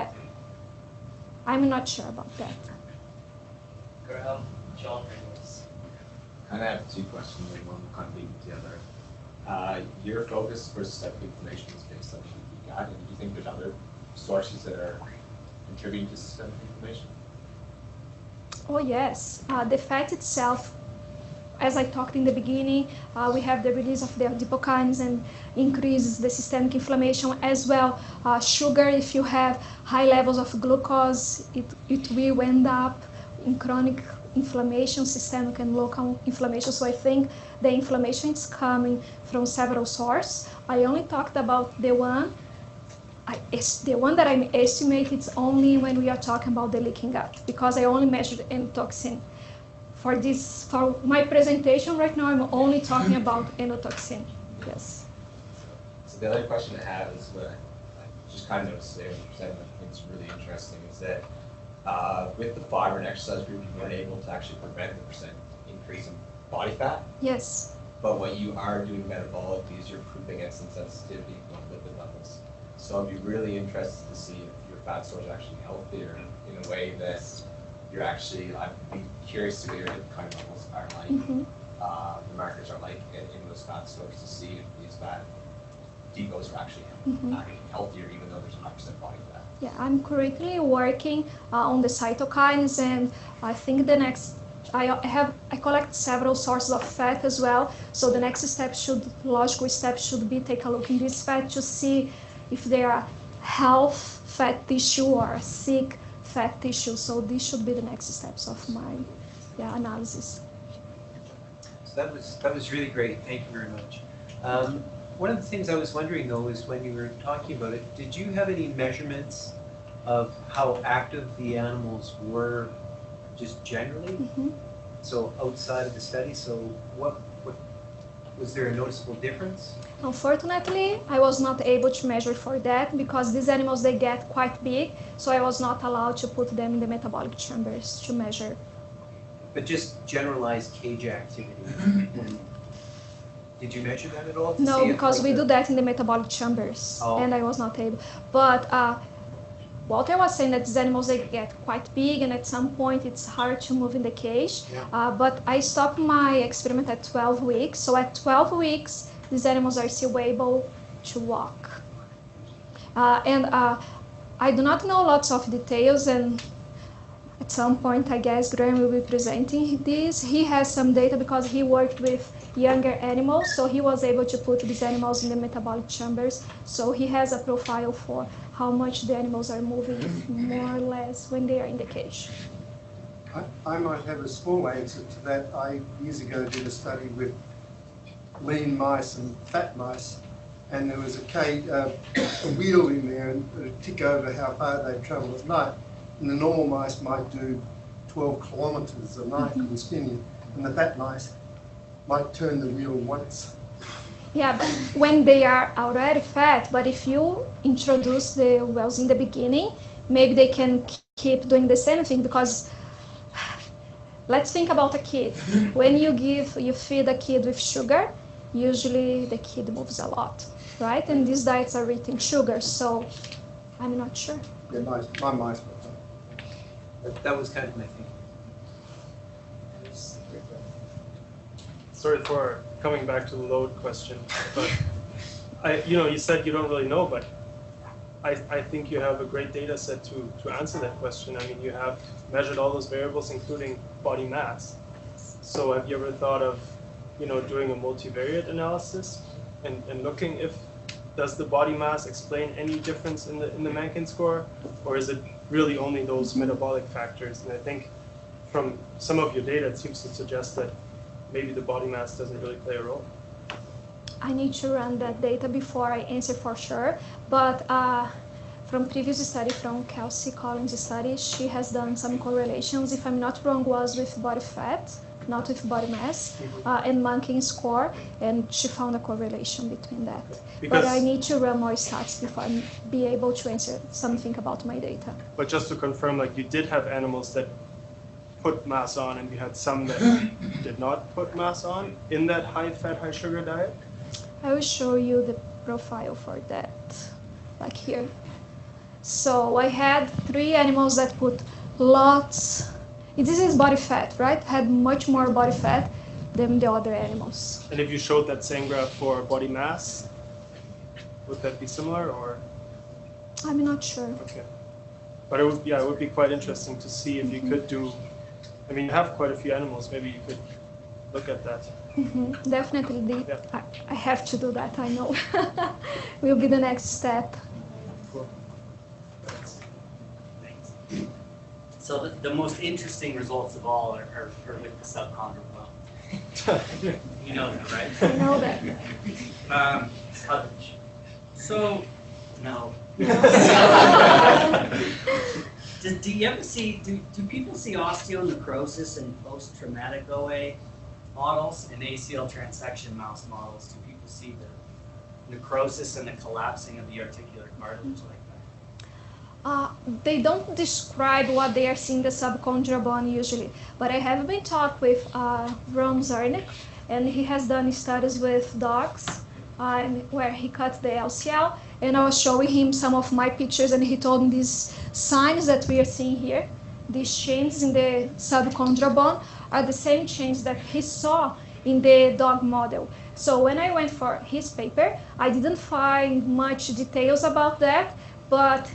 I'm not sure about that. Graham, John. And I have two questions, and one will kind of lead to the other. Your focus for systemic inflammation is based on leaky gut, and do you think there's other sources that are contributing to systemic inflammation? Oh yes, the fat itself, as I talked in the beginning, we have the release of the adipokines and increases the systemic inflammation as well. Sugar, if you have high levels of glucose, it will end up in chronic inflammation, systemic and local inflammation. So I think the inflammation is coming from several sources. I only talked about the one that I estimate it's only when we are talking about the leaking gut, because I only measured endotoxin. For my presentation right now, I'm only talking about endotoxin. Yes. So the other question I have is what I just kind of noticed today when you presented, I think it's really interesting, is that with the fiber and exercise group, you weren't able to actually prevent the % increase in body fat. Yes. But what you are doing metabolically is you're improving insulin sensitivity on lipid levels. So I'd be really interested to see if your fat stores are actually healthier in a way that you're actually, I'd be curious to hear what the kind of levels are like, the markers are like in those fat stores, to see if these fat depots are actually healthier, even though there's 100% body fat. Yeah, I'm currently working on the cytokines, and I think the next, I collect several sources of fat as well. So the next step logical step should be take a look in this fat to see if they are health fat tissue or sick fat tissue. So this should be the next steps of my analysis. So that was really great. Thank you very much. One of the things I was wondering though is when you were talking about it, did you have any measurements of how active the animals were just generally? So outside of the study, so what was there a noticeable difference? Unfortunately, I was not able to measure for that because these animals, they get quite big, so I was not allowed to put them in the metabolic chambers to measure. But just generalized cage activity. Did you measure that at all? No, because we do that in the metabolic chambers, and I was not able. But Walter was saying that these animals, they get quite big, and at some point it's hard to move in the cage. Yeah. But I stopped my experiment at 12 weeks. So at 12 weeks, these animals are still able to walk. I do not know lots of details, and at some point, I guess Graham will be presenting this. He has some data because he worked with younger animals, so he was able to put these animals in the metabolic chambers. So he has a profile for how much the animals are moving, more or less, when they are in the cage. I might have a small answer to that. I years ago did a study with lean mice and fat mice, and there was a wheel in there and a tick over how far they travel at night. And the normal mice might do 12 kilometers a night and spinning, and the fat mice might turn the wheel once. Yeah, but when they are already fat, but if you introduce the wheels in the beginning, maybe they can keep doing the same thing, because let's think about a kid. When you feed a kid with sugar, usually the kid moves a lot, right? And these diets are rich in sugar, so I'm not sure. Yeah, my mice were. That was kind of my thinking. Sorry for coming back to the load question, but you said you don't really know, but I think you have a great data set to answer that question. I mean, you have measured all those variables, including body mass. So have you ever thought of, doing a multivariate analysis and looking does the body mass explain any difference in the Mankin score, or is it really only those metabolic factors? And I think from some of your data, it seems to suggest that maybe the body mass doesn't really play a role. I need to run that data before I answer for sure, but from previous study, from Kelsey Collins' study, she has done some correlations, if I'm not wrong, was with body fat, not with body mass, and Mankin score, and she found a correlation between that. But I need to run more stats before I be able to answer something about my data. But just to confirm, you did have animals that put mass on, and you had some that did not put mass on in that high fat, high sugar diet? I will show you the profile for that, like here. So I had 3 animals that put lots. This is body fat, right? Had much more body fat than the other animals. And if you showed that same graph for body mass, would that be similar, or? I'm not sure. Okay. But it would be quite interesting to see if you could do, you have quite a few animals, maybe you could look at that. Definitely. I have to do that, I know. Will be the next step. Cool. So the most interesting results of all are with the subchondral bone. You know that, right? I know that. So, no. Do you ever see, do people see osteonecrosis in post-traumatic OA models and ACL transection mouse models? Do people see the necrosis and the collapsing of the articular cartilage like that? They don't describe what they are seeing in the subchondral bone usually, but I have been talking with Ron Zernick, and he has done studies with dogs where he cut the LCL, and I was showing him some of my pictures, and he told me these signs that we are seeing here, these changes in the subchondral bone, are the same changes that he saw in the dog model. So when I went for his paper, I didn't find much details about that, but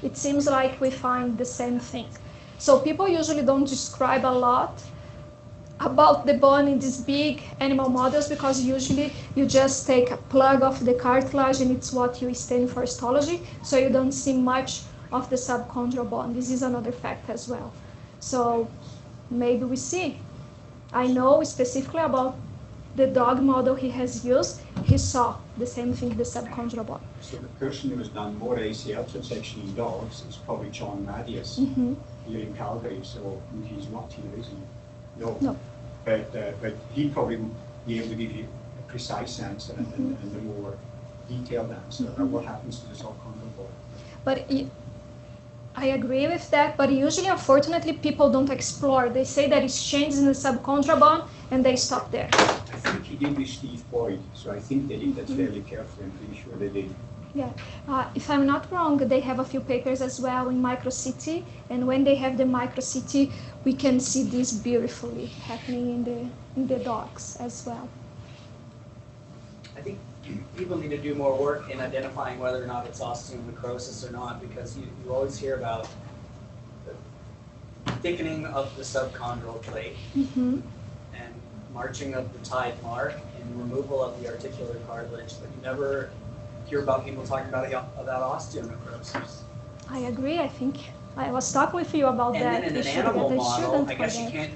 it seems like we find the same thing. So people usually don't describe a lot about the bone in these big animal models, because usually you just take a plug of the cartilage and it's what you stain for histology, so you don't see much of the subchondral bone. This is another fact as well. So maybe we see. I know specifically about the dog model he has used, he saw the same thing in the subchondral bone. So the person who has done more ACL transection in dogs is probably John Madius here in Calgary, so he's not here, is he? No. But he probably would be able to give you a precise answer and a more detailed answer about what happens to the subchondral bone. But I agree with that, but usually, unfortunately, people don't explore. They say that it's changes in the subchondral bone, and they stop there. I think he did with Steve Boyd, so I think they did that fairly carefully. I'm pretty sure they did. Yeah, if I'm not wrong, they have a few papers as well in microCT, and when they have the microCT, we can see this beautifully happening in the dogs as well. I think people need to do more work in identifying whether or not it's osteonecrosis or not, because you always hear about the thickening of the subchondral plate Mm-hmm. and marching of the tide mark and removal of the articular cartilage, but you never hear about people talking about osteonecrosis. I agree. I think I was talking with you about And that. then in We an should animal get a model, student I guess for you that. can't,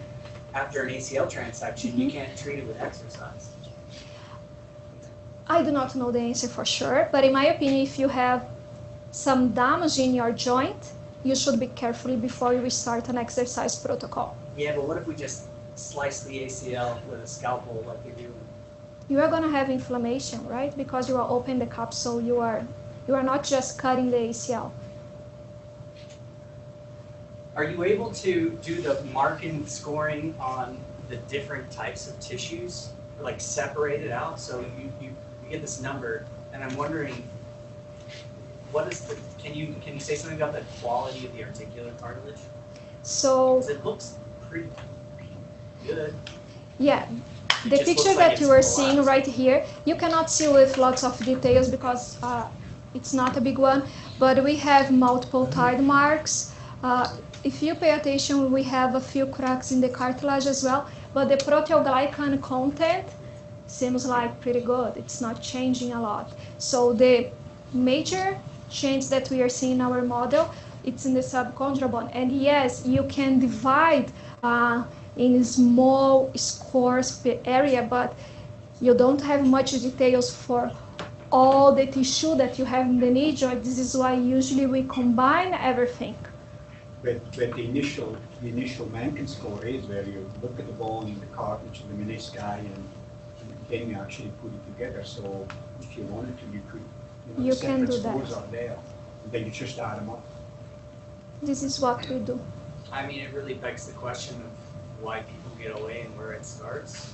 after an ACL transection, you can't treat it with exercise. I do not know the answer for sure, but in my opinion, if you have some damage in your joint, you should be careful before you start an exercise protocol. Yeah, but what if we just slice the ACL with a scalpel like you do? You are going to have inflammation, right? Because you are opening the capsule, you are not just cutting the ACL. Are you able to do the marking scoring on the different types of tissues, like separate it out? So you get this number, and I'm wondering, what is the, can you say something about the quality of the articular cartilage? So 'Cause it looks pretty good. yeah, It the just picture looks like that you it's are seeing collapsed. right here, you cannot see with lots of details because it's not a big one, but we have multiple tide marks. If you pay attention, we have a few cracks in the cartilage as well, but the proteoglycan content seems like pretty good. It's not changing a lot. So the major change that we are seeing in our model, it's in the subchondral bone. And yes, you can divide in small scores per area, but you don't have much details for all the tissue that you have in the knee joint. This is why usually we combine everything. But the initial Mankin score is where you look at the bone, the cartilage, the menisci, and then you actually put it together. So if you wanted to, you could, You the can separate do that. scores are there, and then you just add them up. This is what we do. I mean, it really begs the question of why people get OA and where it starts.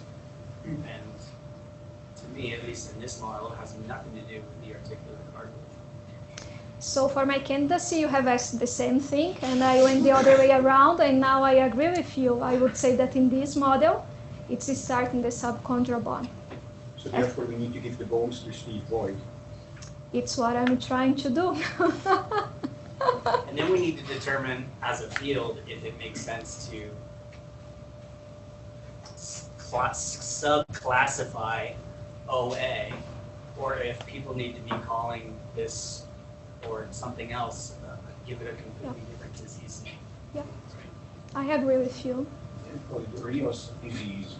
And to me, at least in this model, it has nothing to do with the articular cartilage. So for my candidacy, you have asked the same thing, and I went the other way around, and now I agree with you. I would say that in this model, it's starting the subchondral bone. So therefore, we need to give the bones to Steve Boyd. It's what I'm trying to do. And then we need to determine, as a field, if it makes sense to subclassify OA, or if people need to be calling this or something else, give it a completely different disease name. Yeah, I agree with you. Rios disease.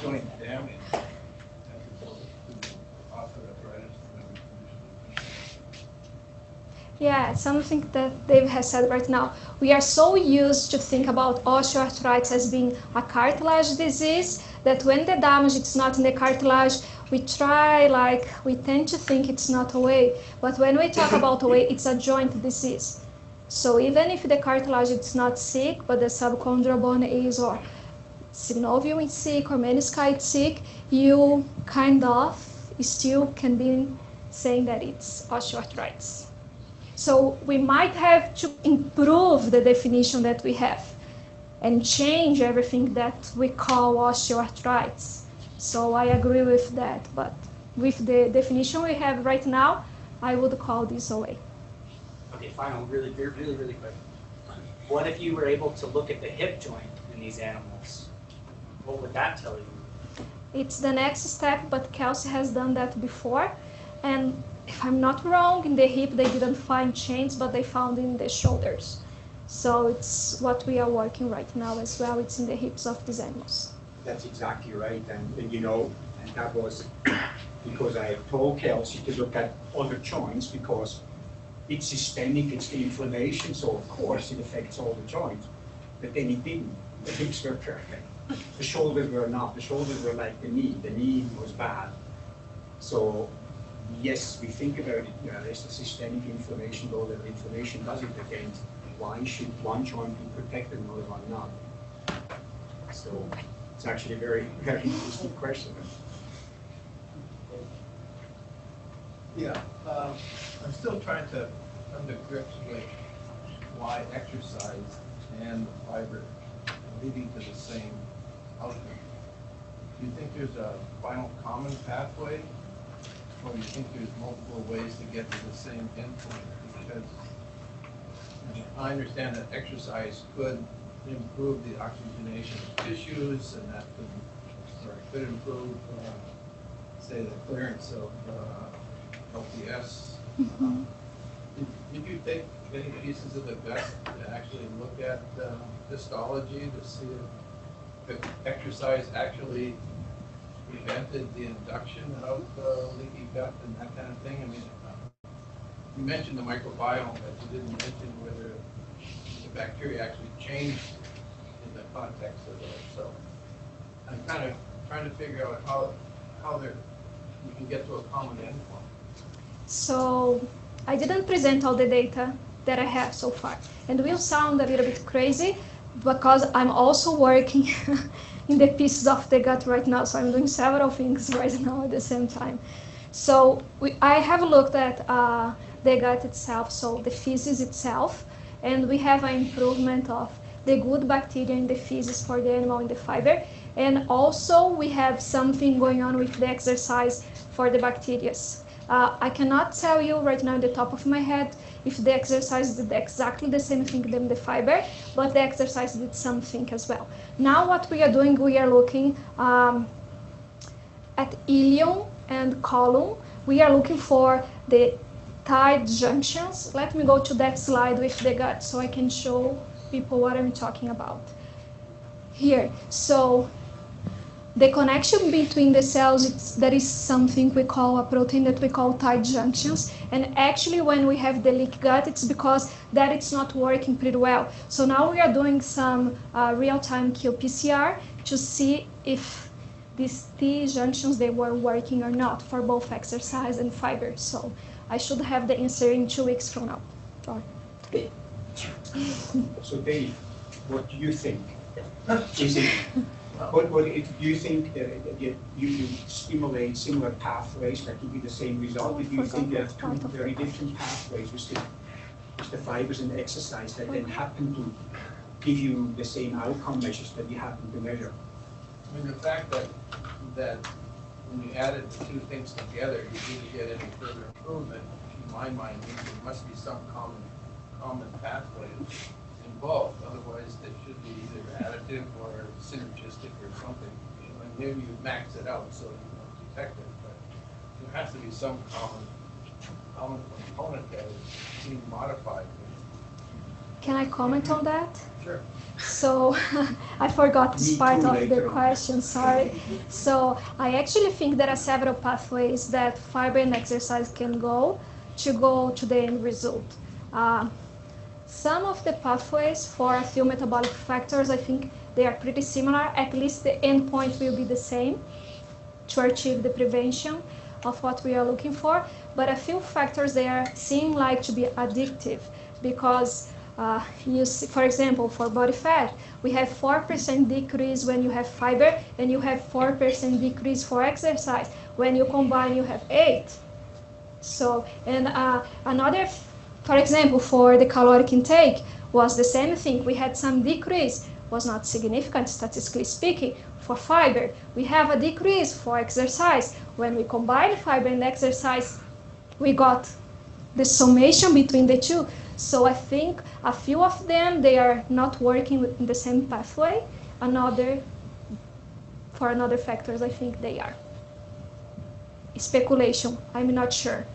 Joint damage. Yeah, something that Dave has said right now. We are so used to think about osteoarthritis as being a cartilage disease that when the damage is not in the cartilage, we tend to think it's not OA. But when we talk about OA, it's a joint disease. So even if the cartilage is not sick, but the subchondral bone is, or synovium is sick, or menisci is sick, you kind of still can be saying that it's osteoarthritis. So we might have to improve the definition that we have and change everything that we call osteoarthritis. So I agree with that, but with the definition we have right now, I would call this OA. Okay, final, really quick. What if you were able to look at the hip joint in these animals? What would that tell you? It's the next step, but Kelsey has done that before. And if I'm not wrong, in the hip they didn't find chains, but they found in the shoulders. So it's what we are working right now as well. It's in the hips of these animals. That's exactly right, and that was because I told Kelsey to look at other joints because it's systemic, it's the inflammation, so of course it affects all the joints, but then it didn't. The hips were perfect. The shoulders were not. The shoulders were like the knee was bad. So yes, we think about it, there's the systemic inflammation, though the inflammation doesn't affect. Why should one joint be protected and the other one not? So it's actually a very, very interesting question. Yeah, I'm still trying to come to grips with why exercise and the fiber are leading to the same outcome. Do you think there's a final common pathway, or do you think there's multiple ways to get to the same endpoint? Because I understand that exercise could improve the oxygenation of tissues, and that could improve, say, the clearance of LPS. Did you take any pieces of the gut to actually look at histology to see if exercise actually prevented the induction of leaky gut and that kind of thing? I mean, you mentioned the microbiome, but you didn't mention whether the bacteria actually changed in the context of those. So I'm kind of trying to figure out how you can get to a common endpoint. So I didn't present all the data that I have so far, and will sound a little bit crazy because I'm also working in the pieces of the gut right now, so I'm doing several things right now at the same time. So I have looked at the gut itself, so the feces itself, and we have an improvement of the good bacteria in the feces for the animal in the fiber, and also we have something going on with the exercise for the bacteria. I cannot tell you right now in the top of my head if the exercise did exactly the same thing than the fiber, but the exercise did something as well. Now what we are doing, we are looking at ilium and column. We are looking for the tight junctions. Let me go to that slide with the gut so I can show people what I'm talking about. Here, so the connection between the cells, there is something we call a protein that we call tight junctions. And actually when we have the leaky gut, it's because that it's not working pretty well. So now we are doing some real-time qPCR to see if these T junctions, they were working or not for both exercise and fiber. So I should have the answer in 2 weeks from now. So Dave, what do you think? Is it, what do you think you stimulate similar pathways that give you the same result? Or do you think you have two very different pathways with the fibers and the exercise that then happen to give you the same outcome measures that you happen to measure? I mean, the fact that when you added the two things together, you didn't get any further improvement, in my mind, means there must be some common pathway involved. Otherwise, they should be either additive or synergistic or something. You know, and maybe you max it out so you don't detect it, but there has to be some common component that is being modified. Can I comment on that? Sure. So I forgot this part of the question, sorry. So I actually think there are several pathways that fiber and exercise can go to the end result. Some of the pathways for a few metabolic factors, I think they are pretty similar. At least the endpoint will be the same to achieve the prevention of what we are looking for. But a few factors there seem like to be addictive because you see, for example, for body fat, we have 4% decrease when you have fiber, and you have 4% decrease for exercise. When you combine, you have 8. So, and another, for example, for the caloric intake was the same thing. We had some decrease, was not significant statistically speaking, for fiber. We have a decrease for exercise. When we combine fiber and exercise, we got the summation between the two. So I think a few of them, they are not working in the same pathway. For another factors, I think they are. Speculation, I'm not sure.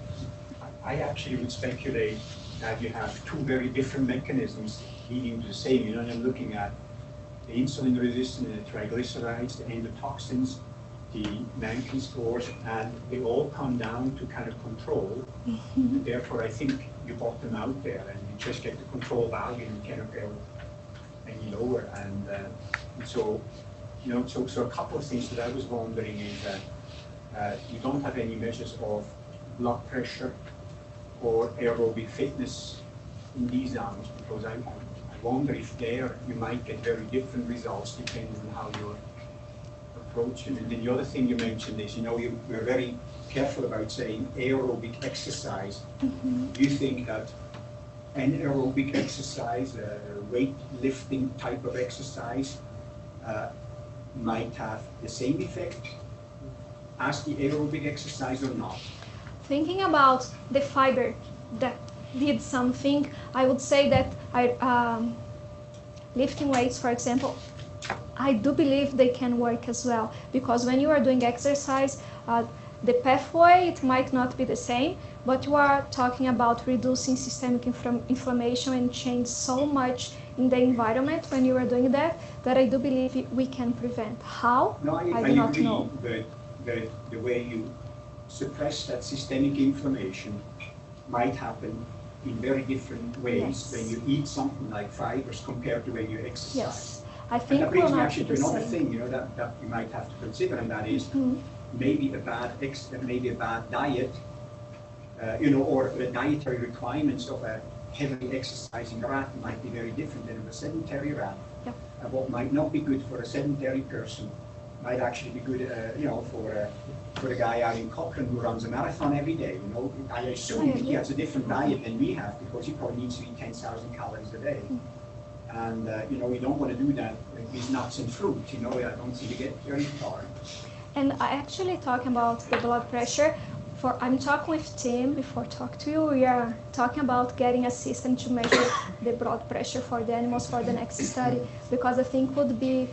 I actually would speculate that you have two very different mechanisms leading to the same. You know, I'm looking at the insulin resistance, the triglycerides, the endotoxins, the Mankin scores, and they all come down to kind of control. And therefore, I think you bottom out there and you just get the control value and you cannot go any lower. And so, you know, so a couple of things that I was wondering is that you don't have any measures of blood pressure or aerobic fitness in these arms, because I wonder if there you might get very different results depending on how your approach. And then the other thing you mentioned is, we're very careful about saying aerobic exercise. Do you think that anaerobic exercise, weightlifting type of exercise, might have the same effect as the aerobic exercise or not? Thinking about the fiber that did something, I would say that lifting weights, for example, I do believe they can work as well, because when you are doing exercise, the pathway, it might not be the same, but you are talking about reducing systemic inflammation and change so much in the environment when you are doing that I do believe we can prevent. How? No, I do not agree, know. but the way you suppress that systemic inflammation might happen in very different ways when you eat something like fibers compared to when you exercise. Yes, I think and that brings me not actually to the another same. thing, that you might have to consider, and that is maybe a bad diet, or the dietary requirements of a heavily exercising rat might be very different than a sedentary rat. Yep. And what might not be good for a sedentary person might actually be good, for a guy out in Cochrane who runs a marathon every day. I assume he has a different diet than we have, because he probably needs to eat 10,000 calories a day. And we don't want to do that with nuts and fruit. I don't think you get very far. And I actually talking about the blood pressure. I'm talking with Tim before talking to you. We are talking about getting a system to measure the blood pressure for the animals for the next study, because I think would be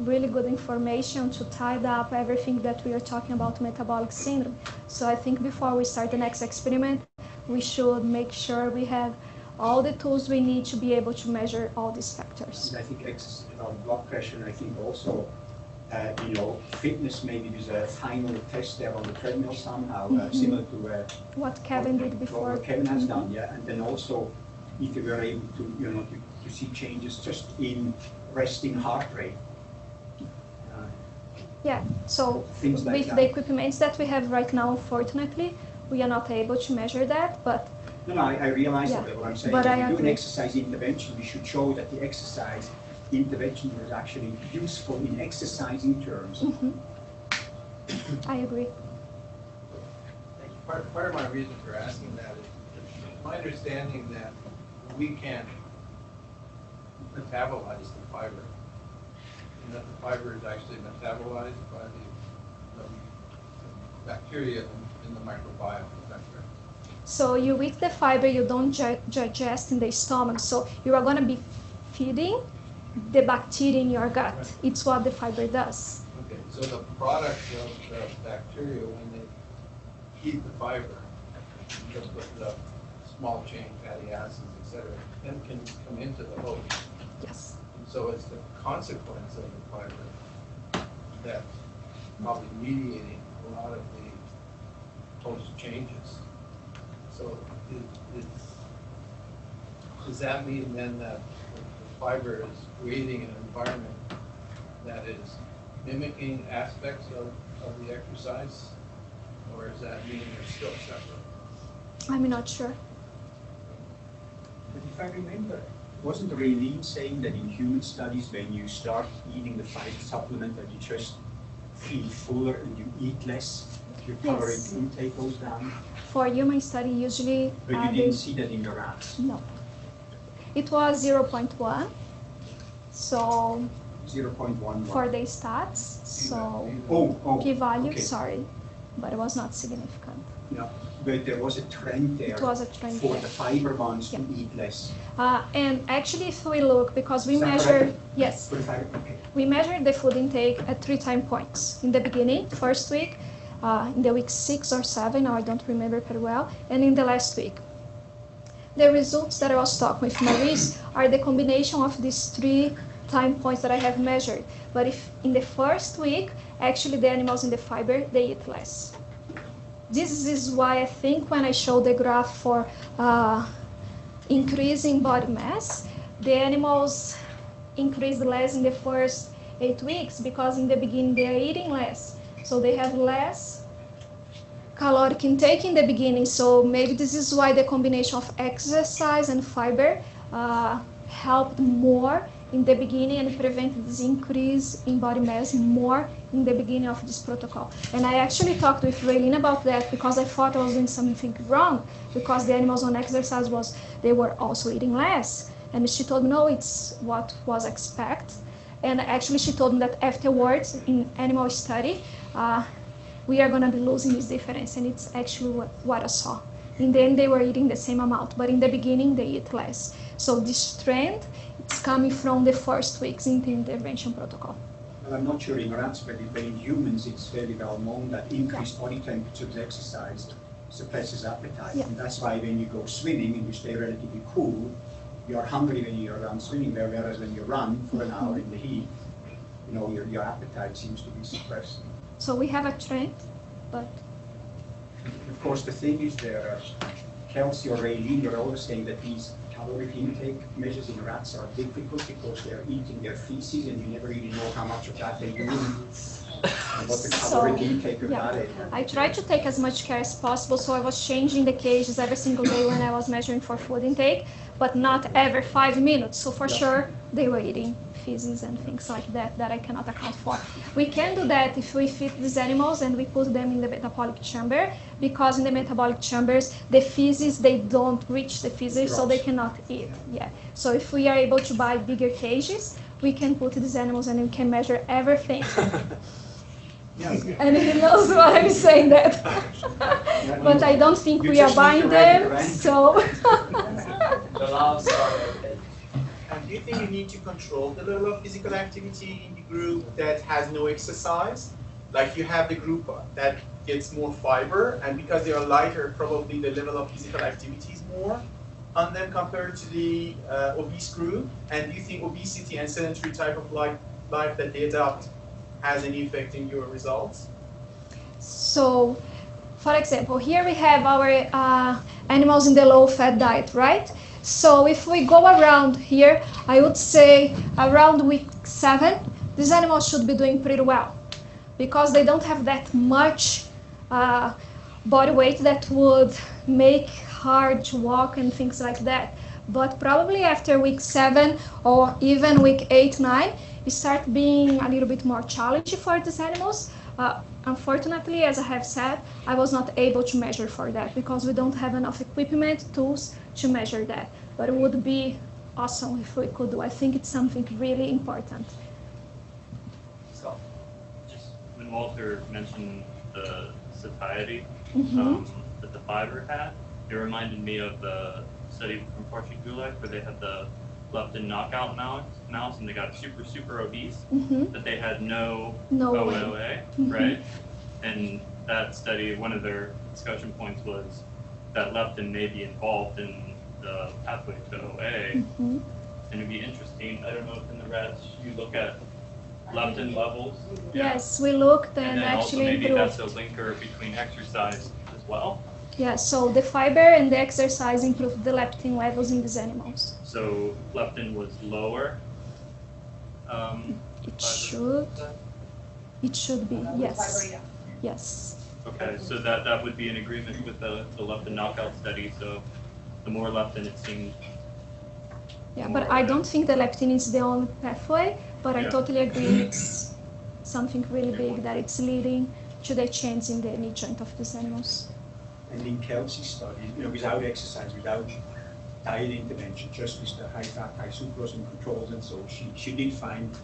really good information to tie up everything that we are talking about metabolic syndrome. So I think before we start the next experiment, we should make sure we have all the tools we need to be able to measure all these factors. And I think blood pressure, and I think also fitness, maybe there's a final test there on the treadmill somehow, similar to what Kevin did before. What Kevin has done, yeah. And then also, if you were able to, to see changes just in resting heart rate. Yeah, so things like with that. the equipments that we have right now, unfortunately, we are not able to measure that, but... No, I realize that, but what I'm saying is if you do an exercise intervention, we should show that the exercise intervention was actually useful in exercising terms. I agree. Part of my reason for asking that is my understanding that we can't metabolize the fiber, and that the fiber is actually metabolized by the bacteria in the microbiome. Is that correct? So you eat the fiber, you don't digest in the stomach, so you are going to be feeding the bacteria in your gut. It's what the fiber does. Okay, so the products of the bacteria, when they eat the fiber, the small chain fatty acids, etc., then can come into the host. Yes. And so it's the consequence of the fiber that's probably mediating a lot of the host changes. So does that mean then that the fiber is creating an environment that is mimicking aspects of the exercise, or does that mean they're still separate? I'm not sure. But if I remember, wasn't Raylene saying that in human studies, when you start eating the fiber supplement, that you just feel fuller and you eat less, your caloric intake goes down? For human study, usually... But you didn't see that in the rats? No. It was 0.1, so... 0.1 for the stats, so... P-value, okay. Sorry, but it was not significant. No, but there was a trend there. It was a trend for there. the fiber ones to eat less. And actually, if we look, because we measured... Yes. For the fiber, okay. We measured the food intake at 3 time points. In the beginning, first week, in the week 6 or 7, I don't remember very well, and in the last week. The results that I was talking with Maurice are the combination of these 3 time points that I have measured. But if in the first week, actually the animals in the fiber, they eat less. This is why I think when I show the graph for increasing body mass, the animals increase less in the first 8 weeks, because in the beginning they are eating less. So they have less caloric intake in the beginning. So maybe this is why the combination of exercise and fiber helped more in the beginning and prevent this increase in body mass more in the beginning of this protocol. And I actually talked with Raylene about that because I thought I was doing something wrong because the animals on exercise they were also eating less. And she told me, no, it's what was expected. And actually she told me that afterwards in animal study, we are gonna be losing this difference, and it's actually what I saw. In the end, they were eating the same amount, but in the beginning, they eat less. So this trend, it's coming from the first weeks in the intervention protocol. Well, I'm not sure in rats, but in humans, it's very well known that increased body temperature with exercise suppresses appetite. Yeah. And that's why when you go swimming and you stay relatively cool, you're hungry when you're around swimming there, whereas when you run for an hour in the heat, you know, your appetite seems to be suppressed. So we have a trend, but... Of course, the thing is there, Kelsey or Raylene, you're always saying that these caloric intake measures in rats are difficult because they're eating their feces and you never really know how much of that they do and what the caloric intake of that is. I tried to take as much care as possible, so I was changing the cages every single day when I was measuring for food intake, but not every 5 minutes. So for sure, they were eating feces and things like that I cannot account for. We can do that if we feed these animals and we put them in the metabolic chamber, because in the metabolic chambers, the feces, they don't reach the feces, so they cannot eat. Yeah. So if we are able to buy bigger cages, we can put these animals and we can measure everything. And he knows why I'm saying that. But I don't think we are buying them, so... And do you think you need to control the level of physical activity in the group that has no exercise? Like you have the group that gets more fiber, and because they are lighter, probably the level of physical activity is more on them compared to the obese group. And do you think obesity and sedentary type of life that they adopt has any effect in your results? So, for example, here we have our animals in the low-fat diet, right? So if we go around here, I would say around week 7, these animals should be doing pretty well because they don't have that much body weight that would make hard to walk and things like that. But probably after week 7 or even week 8, 9, it starts being a little bit more challenging for these animals. Unfortunately, as I have said, I was not able to measure for that because we don't have enough equipment, tools to measure that. But it would be awesome if we could do. I think it's something really important. So, just when Walter mentioned the satiety that the fiber had, it reminded me of the study from Portia Gulag where they had the leptin knockout mouse and they got super obese, but they had no OA, right? And that study, one of their discussion points was that leptin may be involved in the pathway to OA. And it'd be interesting, I don't know if in the rats you look at leptin levels. Yes, we looked and then actually also maybe improved. that's a linker between exercise as well. Yeah, so the fiber and the exercise improved the leptin levels in these animals. So leptin was lower. It should be, yes. Yes. Okay, so that would be in agreement with the leptin knockout study. So the more leptin it seems. Yeah, but I don't think the leptin is the only pathway, but I totally agree it's something really big that it's leading to the change in the knee joint of these animals. And in Kelsey's study, without exercise, without diet intervention, just with the high fat, high sucrose and controls, and so she did find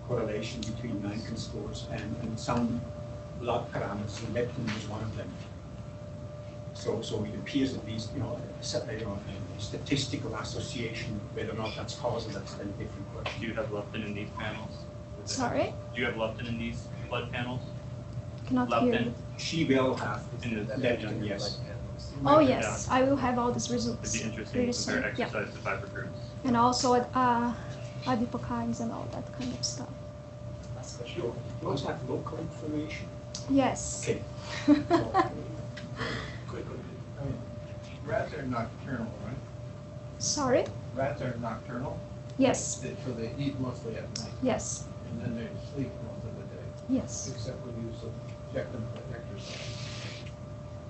correlation between Rankin scores and some blood parameters, and leptin was one of them. So it appears at least, a statistical association. Whether or not that's causal, that's a different question. Do you have leptin in these panels? Sorry? Do you have leptin in these blood panels? Cannot hear you. She will have in the leptin, yes. Oh yes, I will have all these results. It'd be interesting to compare exercise to fiber groups. And also adipokines and all that kind of stuff. You also have local inflammation? Yes. Okay. Rats are nocturnal, right? Sorry? Rats are nocturnal? Yes. So they eat mostly at night? Yes. And then they sleep most of the day? Yes. Except when you subject them to exercise.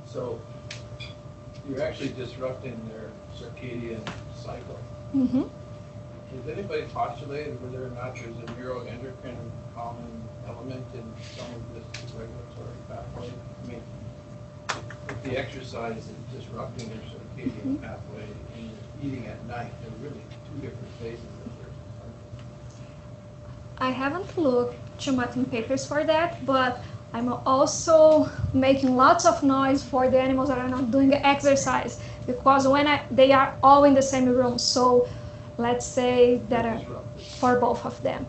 So you're actually disrupting their circadian cycle. Has anybody postulated whether or not there's a neuroendocrine common element in some of this regulatory pathway? I mean, if the exercise is disrupting your circadian pathway and you're eating at night, they're really two different phases of their cycle. I haven't looked too much in papers for that, but I'm also making lots of noise for the animals that are not doing exercise, because when they are all in the same room, so let's say that are for both of them.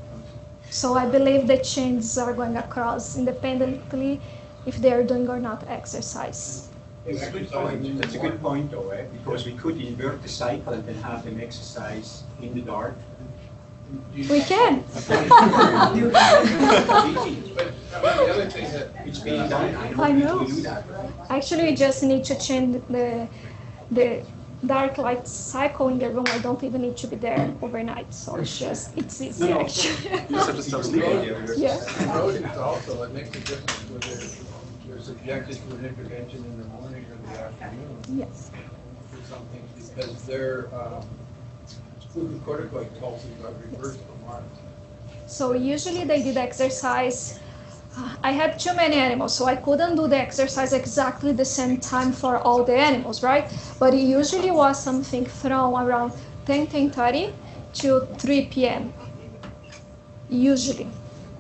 So I believe the changes are going across independently if they are doing or not exercise. It's a good point. That's a good point, though, because we could invert the cycle and then have them exercise in the dark. We can. But I mean, the other thing that It's being done. I know. We do that. Actually, we just need to change the dark light cycle in the room. I don't even need to be there overnight, so it's easy No. actually. You just have to stop sleeping. Yeah. rodents also, it makes a difference whether they're subjected to an intervention in the morning or the afternoon. Yes. For something, because their glucocorticoid pulses are reversed from Mars. So usually they did exercise. I had too many animals, so I couldn't do the exercise exactly the same time for all the animals, right? But it usually was something from around 10:30 to 3 p.m. Usually.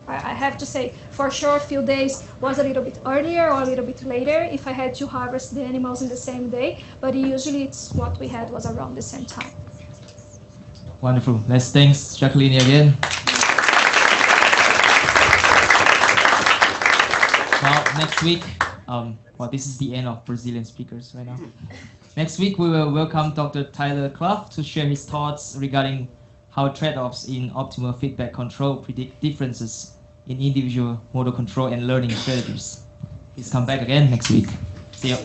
I have to say, for sure, a few days was a little bit earlier or a little bit later if I had to harvest the animals in the same day, but usually it's what we had was around the same time. Wonderful. Let's thank Jaqueline again. Well, next week, this is the end of Brazilian speakers right now. Next week, we will welcome Dr. Tyler Clough to share his thoughts regarding how trade-offs in optimal feedback control predict differences in individual motor control and learning strategies. Please come back again next week. See you.